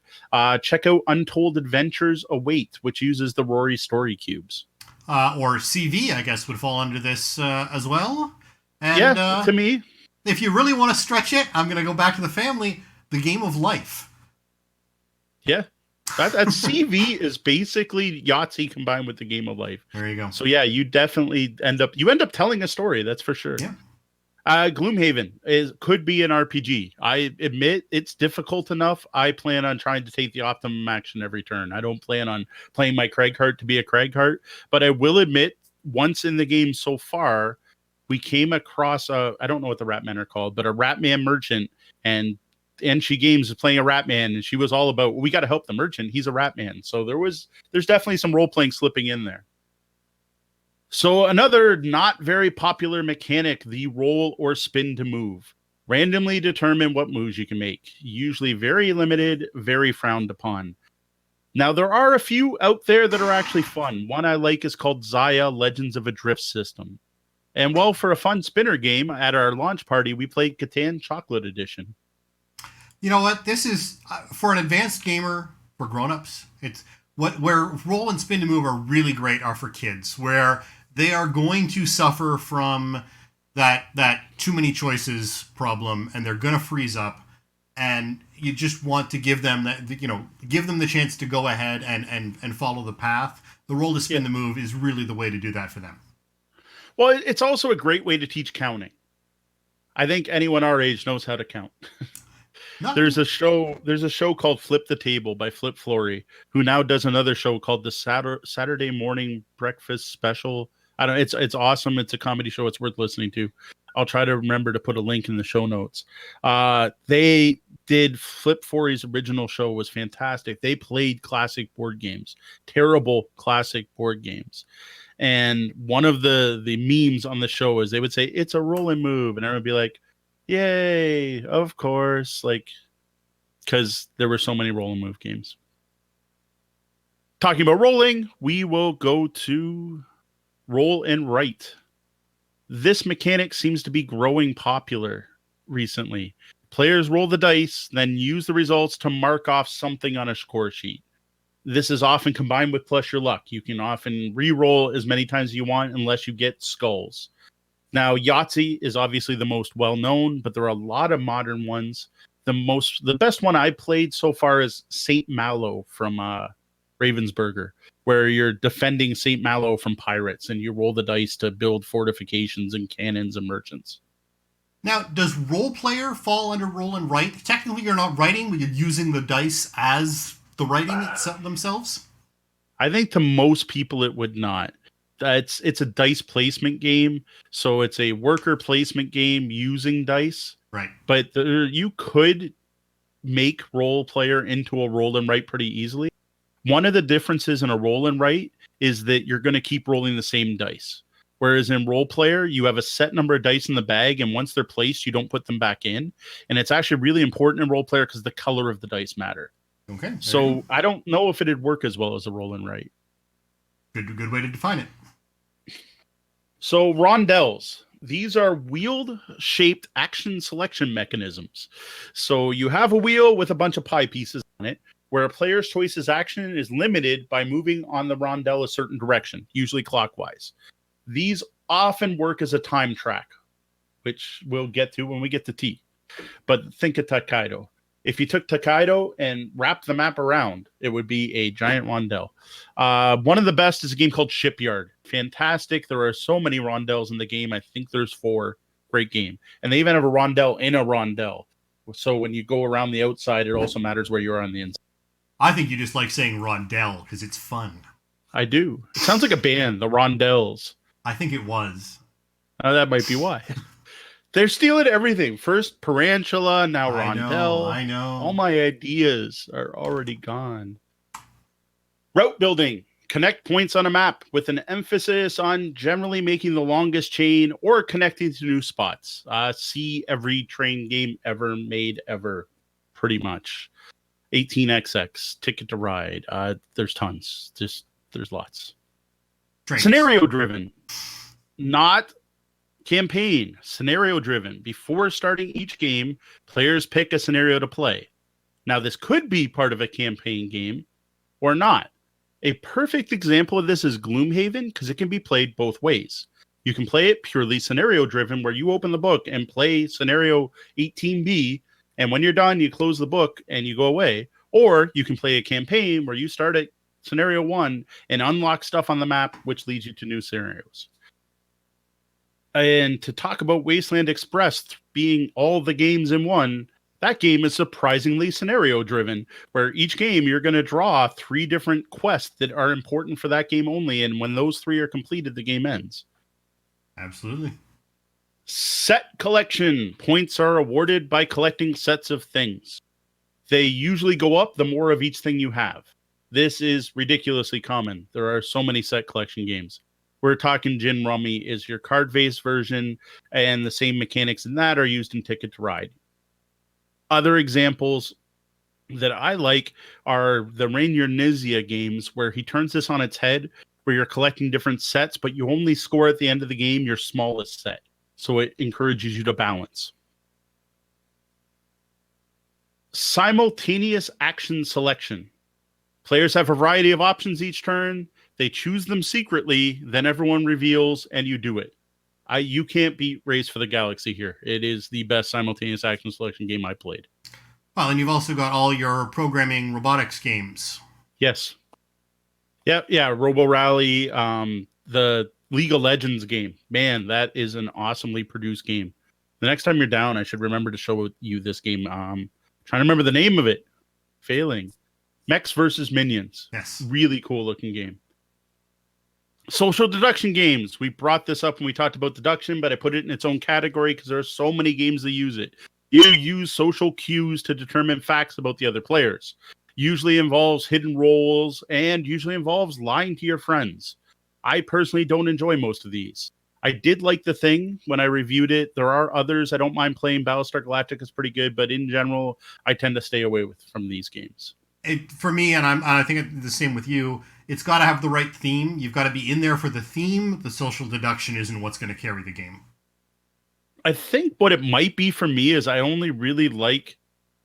Check out Untold Adventures Await, which uses the Rory story cubes. Or CV, I guess, would fall under this as well. And, to me. If you really want to stretch it, I'm going to go back to the family, the Game of Life. Yeah. That CV is basically Yahtzee combined with the Game of Life. There you go. So yeah, you definitely end up telling a story. That's for sure. Yeah. Gloomhaven could be an RPG. I admit it's difficult enough. I plan on trying to take the optimum action every turn. I don't plan on playing my Craigheart to be a Craigheart, but I will admit once in the game so far, we came across I don't know what the Ratmen are called, but a Ratman merchant, and she Games is playing a Ratman, and she was all about, we got to help the merchant. He's a Ratman. So there's definitely some role playing slipping in there. So another not very popular mechanic, the roll or spin to move. Randomly determine what moves you can make. Usually very limited, very frowned upon. Now, there are a few out there that are actually fun. One I like is called Zaya Legends of a Drift System. And well, for a fun spinner game at our launch party, we played Catan Chocolate Edition. You know what? This is, for an advanced gamer, for grown-ups, it's where roll and spin to move are really great are for kids, where they are going to suffer from that too many choices problem, and they're going to freeze up, and you just want to give them give them the chance to go ahead and follow the path. The roll to spin to move is really the way to do that for them. Well, it's also a great way to teach counting. I think anyone our age knows how to count. There's a show called Flip the Table by Flip Flory, who now does another show called the Saturday Morning Breakfast Special. I don't. It's awesome. It's a comedy show. It's worth listening to. I'll try to remember to put a link in the show notes. They did Flip Flory's original show was fantastic. They played classic board games, terrible classic board games. And one of the memes on the show is they would say, it's a roll and move. And everyone would be like, yay, of course. Like, because there were so many roll and move games. Talking about rolling, we will go to roll and write. This mechanic seems to be growing popular recently. Players roll the dice, then use the results to mark off something on a score sheet. This is often combined with plus your luck. You can often re-roll as many times as you want unless you get skulls. Now, Yahtzee is obviously the most well-known, but there are a lot of modern ones. The best one I played so far is Saint Malo from Ravensburger, where you're defending Saint Malo from pirates, and you roll the dice to build fortifications and cannons and merchants. Now, does role player fall under roll and write? Technically, you're not writing, but you're using the dice as the writing themselves? I think to most people it would not. It's a dice placement game, so it's a worker placement game using dice. Right. But you could make role player into a roll and write pretty easily. One of the differences in a roll and write is that you're going to keep rolling the same dice. Whereas in role player, you have a set number of dice in the bag, and once they're placed, you don't put them back in. And it's actually really important in role player because the color of the dice matter. Okay. So I don't know if it'd work as well as a roll and write. Good way to define it. So rondelles. These are wheel-shaped action selection mechanisms. So you have a wheel with a bunch of pie pieces on it, where a player's choice's action is limited by moving on the rondelle a certain direction, usually clockwise. These often work as a time track, which we'll get to when we get to T. But think of Takkaido. If you took Takkaido and wrapped the map around, it would be a giant rondelle. One of the best is a game called Shipyard. Fantastic. There are so many rondelles in the game. I think there's 4. Great game. And they even have a rondelle in a rondelle. So when you go around the outside, it also matters where you are on the inside. I think you just like saying rondelle because it's fun. I do. It sounds like a band, the Rondells. I think it was. That might be why. They're stealing everything. First Tarantula, now Rondell. I know. All my ideas are already gone. Route building. Connect points on a map with an emphasis on generally making the longest chain or connecting to new spots. See every train game ever made ever, pretty much. 18XX, Ticket to Ride. There's tons. There's lots. Trains. Scenario driven. Not campaign. Scenario driven. Before starting each game, players pick a scenario to play. Now, this could be part of a campaign game or not. A perfect example of this is Gloomhaven because it can be played both ways. You can play it purely scenario driven where you open the book and play scenario 18B, and when you're done, you close the book and you go away. Or you can play a campaign where you start at scenario 1 and unlock stuff on the map, which leads you to new scenarios. And to talk about Wasteland Express being all the games in one, that game is surprisingly scenario driven, where each game you're going to draw 3 different quests that are important for that game only. And when those 3 are completed, the game ends. Absolutely. Set collection. Points are awarded by collecting sets of things. They usually go up the more of each thing you have. This is ridiculously common. There are so many set collection games. We're talking Gin Rummy is your card-based version, and the same mechanics in that are used in Ticket to Ride. Other examples that I like are the Rainier Nizia games, where he turns this on its head, where you're collecting different sets, but you only score at the end of the game your smallest set. So it encourages you to balance. Simultaneous action selection. Players have a variety of options each turn. They choose them secretly, then everyone reveals, and you do it. You can't beat Race for the Galaxy here. It is the best simultaneous action selection game I played. Well, and you've also got all your programming robotics games. Yes. Yeah, Robo Rally, the League of Legends game. Man, that is an awesomely produced game. The next time you're down, I should remember to show you this game. Trying to remember the name of it. Failing. Mechs versus Minions. Yes. Really cool looking game. Social deduction games. We brought this up when we talked about deduction, but I put it in its own category because there are so many games that use it. You use social cues to determine facts about the other players. Usually involves hidden roles and usually involves lying to your friends. I personally don't enjoy most of these. I did like The Thing when I reviewed it. There are others. I don't mind playing. Battlestar Galactica is pretty good, but in general, I tend to stay away from these games. For me, and I think the same with you, it's got to have the right theme. You've got to be in there for the theme. The social deduction isn't what's going to carry the game. I think what it might be for me is I only really like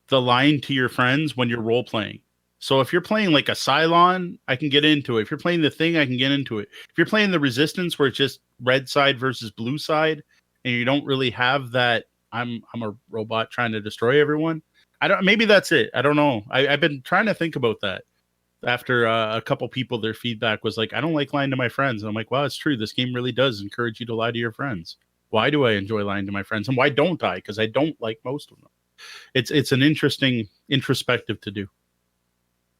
the lying to your friends when you're role playing. So if you're playing like a Cylon, I can get into it. If you're playing the Thing, I can get into it. If you're playing the Resistance, where it's just red side versus blue side, and you don't really have that, I'm a robot trying to destroy everyone. I don't. Maybe that's it. I don't know. I've been trying to think about that. After a couple people, their feedback was like, I don't like lying to my friends. And I'm like, well, it's true. This game really does encourage you to lie to your friends. Why do I enjoy lying to my friends? And why don't I? Because I don't like most of them. It's an interesting introspective to do.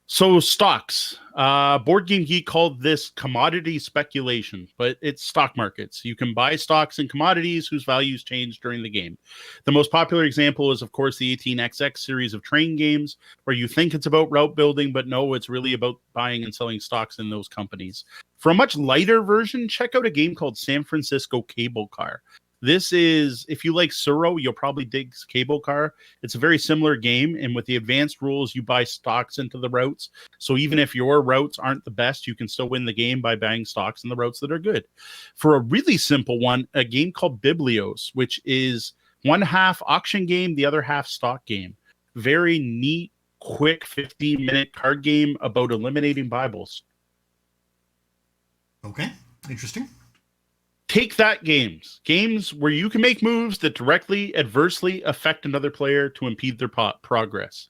So stocks, Board Game Geek called this commodity speculation, but it's stock markets. You can buy stocks and commodities whose values change during the game. The most popular example is, of course, the 18XX series of train games, where you think it's about route building, but no, it's really about buying and selling stocks in those companies. For a much lighter version, check out a game called San Francisco Cable Car. This is, if you like Suro, you'll probably dig Cable Car. It's a very similar game, and with the advanced rules, you buy stocks into the routes. So even if your routes aren't the best, you can still win the game by buying stocks in the routes that are good. For a really simple one, a game called Biblios, which is one half auction game, the other half stock game. Very neat, quick 15-minute card game about eliminating Bibles. Okay, interesting. Take that games where you can make moves that directly adversely affect another player to impede their progress.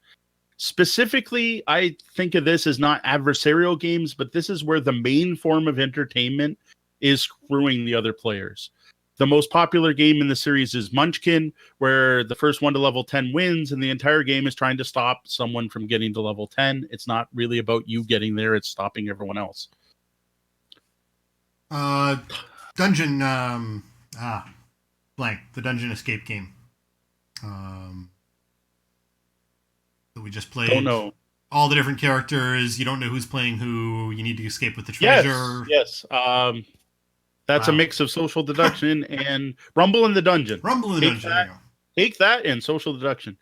Specifically, I think of this as not adversarial games, but this is where the main form of entertainment is screwing the other players. The most popular game in the series is Munchkin, where the first one to level 10 wins, and the entire game is trying to stop someone from getting to level 10. It's not really about you getting there, it's stopping everyone else. Dungeon, blank, the dungeon escape game. That we just played. Don't know. All the different characters. You don't know who's playing who. You need to escape with the treasure. Yes. That's a mix of social deduction and Rumble in the Dungeon. Rumble in the Dungeon. Take that and social deduction.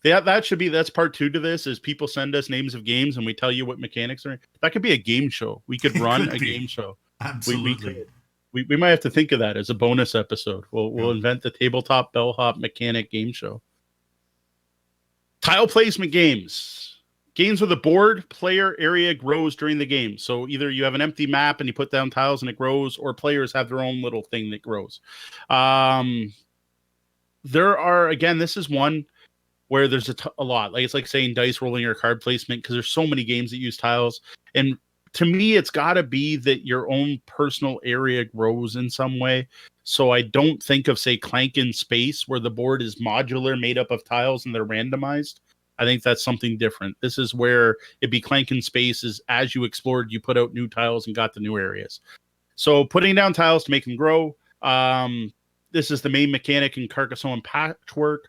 That's part 2 to this, is people send us names of games and we tell you what mechanics are. That could be a game show. We could run a game show. Absolutely. We might have to think of that as a bonus episode. We'll invent the Tabletop Bellhop mechanic game show. Tile placement games. Games where the board player area grows during the game. So either you have an empty map and you put down tiles and it grows, or players have their own little thing that grows. There are, again, this is one where there's a lot. Like, it's like saying dice rolling or card placement, because there's so many games that use tiles. And to me, it's got to be that your own personal area grows in some way. So I don't think of, say, Clank in Space, where the board is modular, made up of tiles, and they're randomized. I think that's something different. This is where it'd be Clank in Space is, as you explored, you put out new tiles and got the new areas. So putting down tiles to make them grow. This is the main mechanic in Carcassonne Patchwork.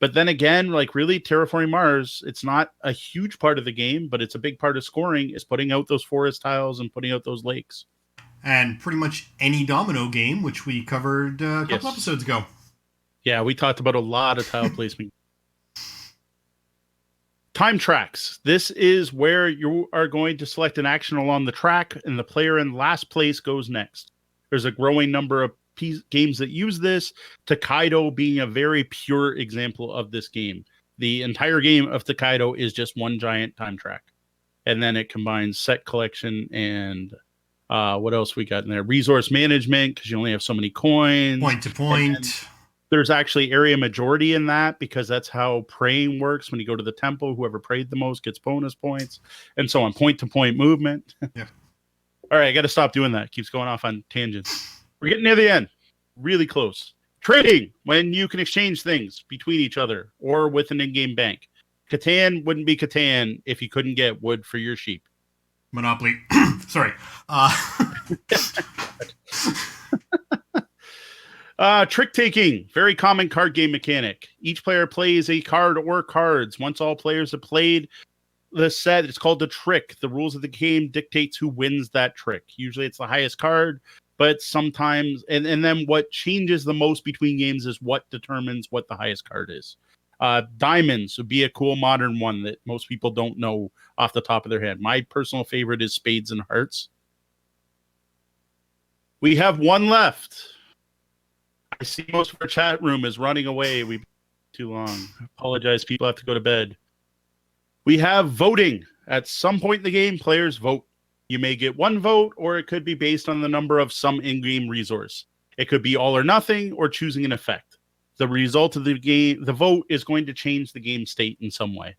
But then again, like, really, Terraforming Mars, it's not a huge part of the game, but it's a big part of scoring, is putting out those forest tiles and putting out those lakes. And pretty much any domino game, which we covered a couple episodes ago. Yeah, we talked about a lot of tile placement. Time tracks. This is where you are going to select an action along the track, and the player in last place goes next. There's a growing number of games that use this, Tokaido being a very pure example of this game. The entire game of Tokaido is just one giant time track. And then it combines set collection and what else we got in there? Resource management, because you only have so many coins. Point to point. There's actually area majority in that, because that's how praying works. When you go to the temple, whoever prayed the most gets bonus points, and so on. Point to point movement. Yeah. All right, I got to stop doing that. It keeps going off on tangents. We're getting near the end. Really close. Trading, when you can exchange things between each other or with an in-game bank. Catan wouldn't be Catan if you couldn't get wood for your sheep. Monopoly. Sorry. Trick-taking, very common card game mechanic. Each player plays a card or cards. Once all players have played the set, it's called the trick. The rules of the game dictates who wins that trick. Usually it's the highest card, but sometimes, and then what changes the most between games is what determines what the highest card is. Diamonds would be a cool modern one that most people don't know off the top of their head. My personal favorite is Spades and Hearts. We have one left. I see most of our chat room is running away. We've been too long. I apologize. People have to go to bed. We have voting. At some point in the game, players vote. You may get one vote, or it could be based on the number of some in-game resource. It could be all or nothing, or choosing an effect. The result of the game, the vote, is going to change the game state in some way.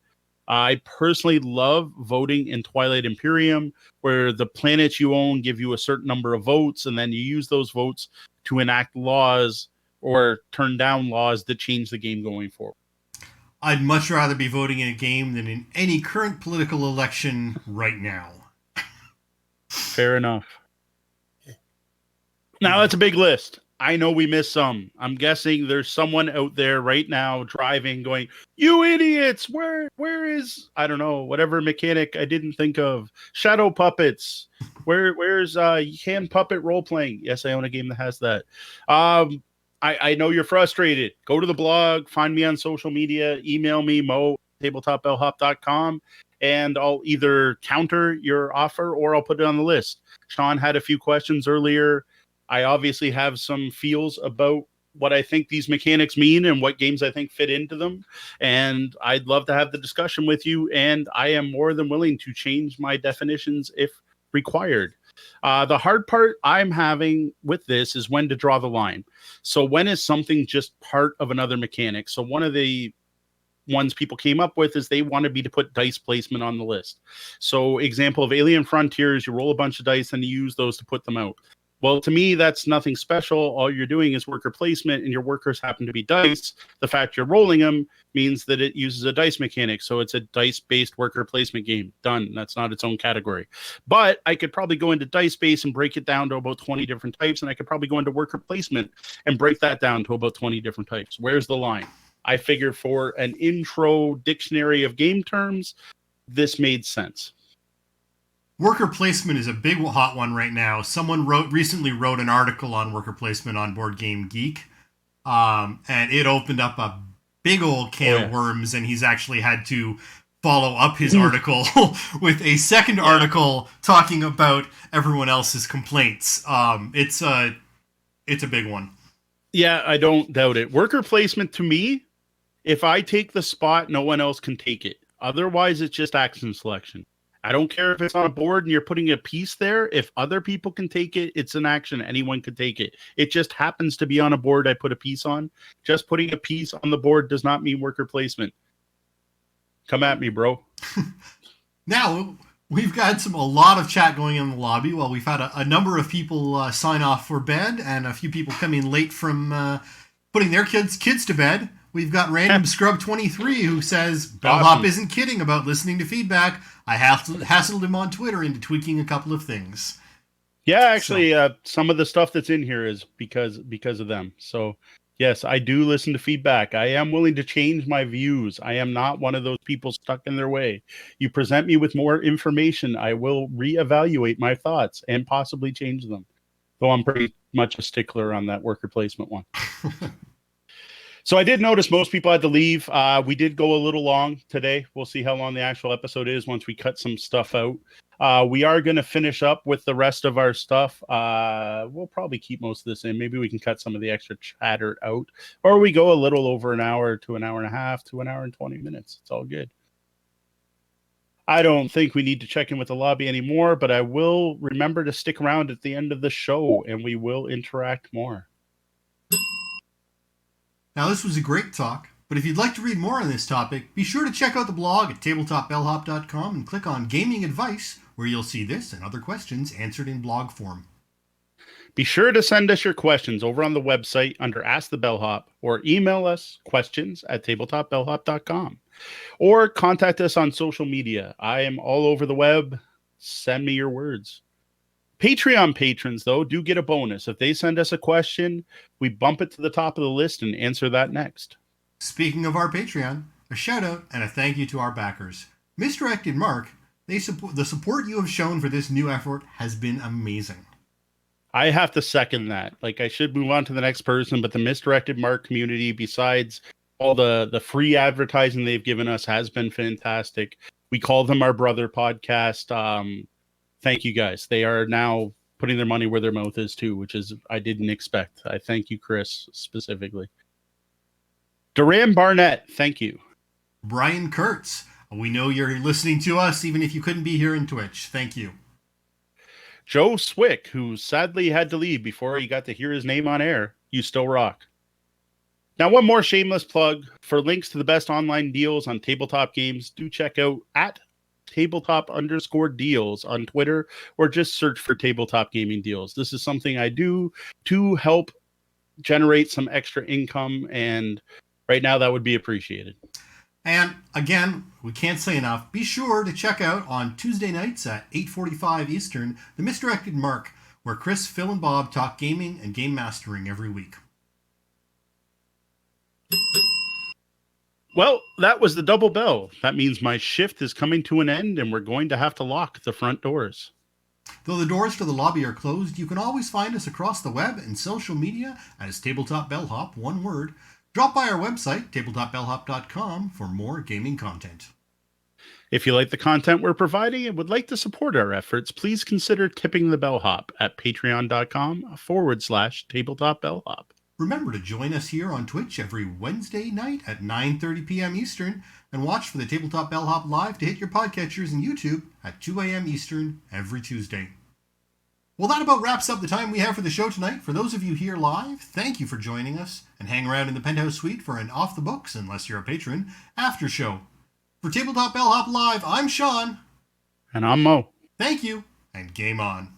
I personally love voting in Twilight Imperium, where the planets you own give you a certain number of votes, and then you use those votes to enact laws or turn down laws that change the game going forward. I'd much rather be voting in a game than in any current political election right now. Fair enough. Now, that's a big list. I know we missed some. I'm guessing there's someone out there right now driving going, you idiots, where is, I don't know, whatever mechanic I didn't think of. Shadow puppets. Where's hand puppet role playing? Yes, I own a game that has that. I know you're frustrated. Go to the blog, find me on social media, email me, mo@tabletopbellhop.com, and I'll either counter your offer or I'll put it on the list. Sean had a few questions earlier. I obviously have some feels about what I think these mechanics mean and what games I think fit into them. And I'd love to have the discussion with you. And I am more than willing to change my definitions if required. The hard part I'm having with this is when to draw the line. So when is something just part of another mechanic? So one of the ones people came up with is they wanted me to put dice placement on the list. So example of Alien Frontiers, you roll a bunch of dice and you use those to put them out. Well, to me, that's nothing special. All you're doing is worker placement, and your workers happen to be dice. The fact you're rolling them means that it uses a dice mechanic. So it's a dice-based worker placement game. Done. That's not its own category. But I could probably go into dice-based and break it down to about 20 different types, and I could probably go into worker placement and break that down to about 20 different types. Where's the line? I figured for an intro dictionary of game terms, this made sense. Worker placement is a big hot one right now. Someone recently wrote an article on worker placement on Board Game Geek, and it opened up a big old can of worms, and he's actually had to follow up his article with a second article talking about everyone else's complaints. It's a big one. Yeah, I don't doubt it. Worker placement, to me, if I take the spot, no one else can take it. Otherwise, it's just action selection. I don't care if it's on a board and you're putting a piece there. If other people can take it, it's an action. Anyone can take it. It just happens to be on a board I put a piece on. Just putting a piece on the board does not mean worker placement. Come at me, bro. Now, we've got a lot of chat going in the lobby. Well, we've had a number of people sign off for bed and a few people come in late from putting their kids to bed. We've got Random Scrub 23 who says, Bellhop isn't kidding about listening to feedback. I hassled him on Twitter into tweaking a couple of things. Yeah, actually, some of the stuff that's in here is because of them. So, yes, I do listen to feedback. I am willing to change my views. I am not one of those people stuck in their way. You present me with more information, I will reevaluate my thoughts and possibly change them. Though I'm pretty much a stickler on that worker placement one. So I did notice most people had to leave. We did go a little long today. We'll see how long the actual episode is once we cut some stuff out. We are going to finish up with the rest of our stuff. We'll probably keep most of this in. Maybe we can cut some of the extra chatter out. Or we go a little over an hour to an hour and a half to an hour and 20 minutes. It's all good. I don't think we need to check in with the lobby anymore, but I will remember to stick around at the end of the show, and we will interact more. Now, this was a great talk, but if you'd like to read more on this topic, be sure to check out the blog at tabletopbellhop.com and click on Gaming Advice, where you'll see this and other questions answered in blog form. Be sure to send us your questions over on the website under Ask the Bellhop, or email us questions@tabletopbellhop.com, or contact us on social media. I am all over the web. Send me your words. Patreon patrons, though, do get a bonus. If they send us a question, we bump it to the top of the list and answer that next. Speaking of our Patreon, a shout out and a thank you to our backers. Misdirected Mark, the support you have shown for this new effort has been amazing. I have to second that. I should move on to the next person, but the Misdirected Mark community, besides All the free advertising they've given us has been fantastic. We call them our brother podcast. Thank you guys. They are now putting their money where their mouth is too, which is I didn't expect. I thank you, Chris, specifically. Duran Barnett, thank you. Brian Kurtz, we know you're listening to us even if you couldn't be here in Twitch. Thank you. Joe Swick, who sadly had to leave before he got to hear his name on air. You still rock. Now, one more shameless plug. For links to the best online deals on tabletop games, do check out at tabletop_deals on Twitter, or just search for tabletop gaming deals. This is something I do to help generate some extra income, and right now that would be appreciated. And again, we can't say enough, be sure to check out on Tuesday nights at 8:45 Eastern, The Misdirected Mark, where Chris, Phil, and Bob talk gaming and game mastering every week. Well, that was the double bell. That means my shift is coming to an end, and we're going to have to lock the front doors. Though the doors to the lobby are closed, you can always find us across the web and social media as Tabletop Bellhop, one word. Drop by our website, tabletopbellhop.com, for more gaming content. If you like the content we're providing and would like to support our efforts, please consider tipping the bellhop at patreon.com/tabletopbellhop. Remember to join us here on Twitch every Wednesday night at 9:30 p.m. Eastern, and watch for the Tabletop Bellhop live to hit your podcatchers and YouTube at 2 a.m. Eastern every Tuesday. Well, that about wraps up the time we have for the show tonight. For those of you here live, thank you for joining us, and hang around in the Penthouse Suite for an Off the Books, unless you're a patron, after show. For Tabletop Bellhop Live, I'm Sean. And I'm Mo. Thank you, and game on.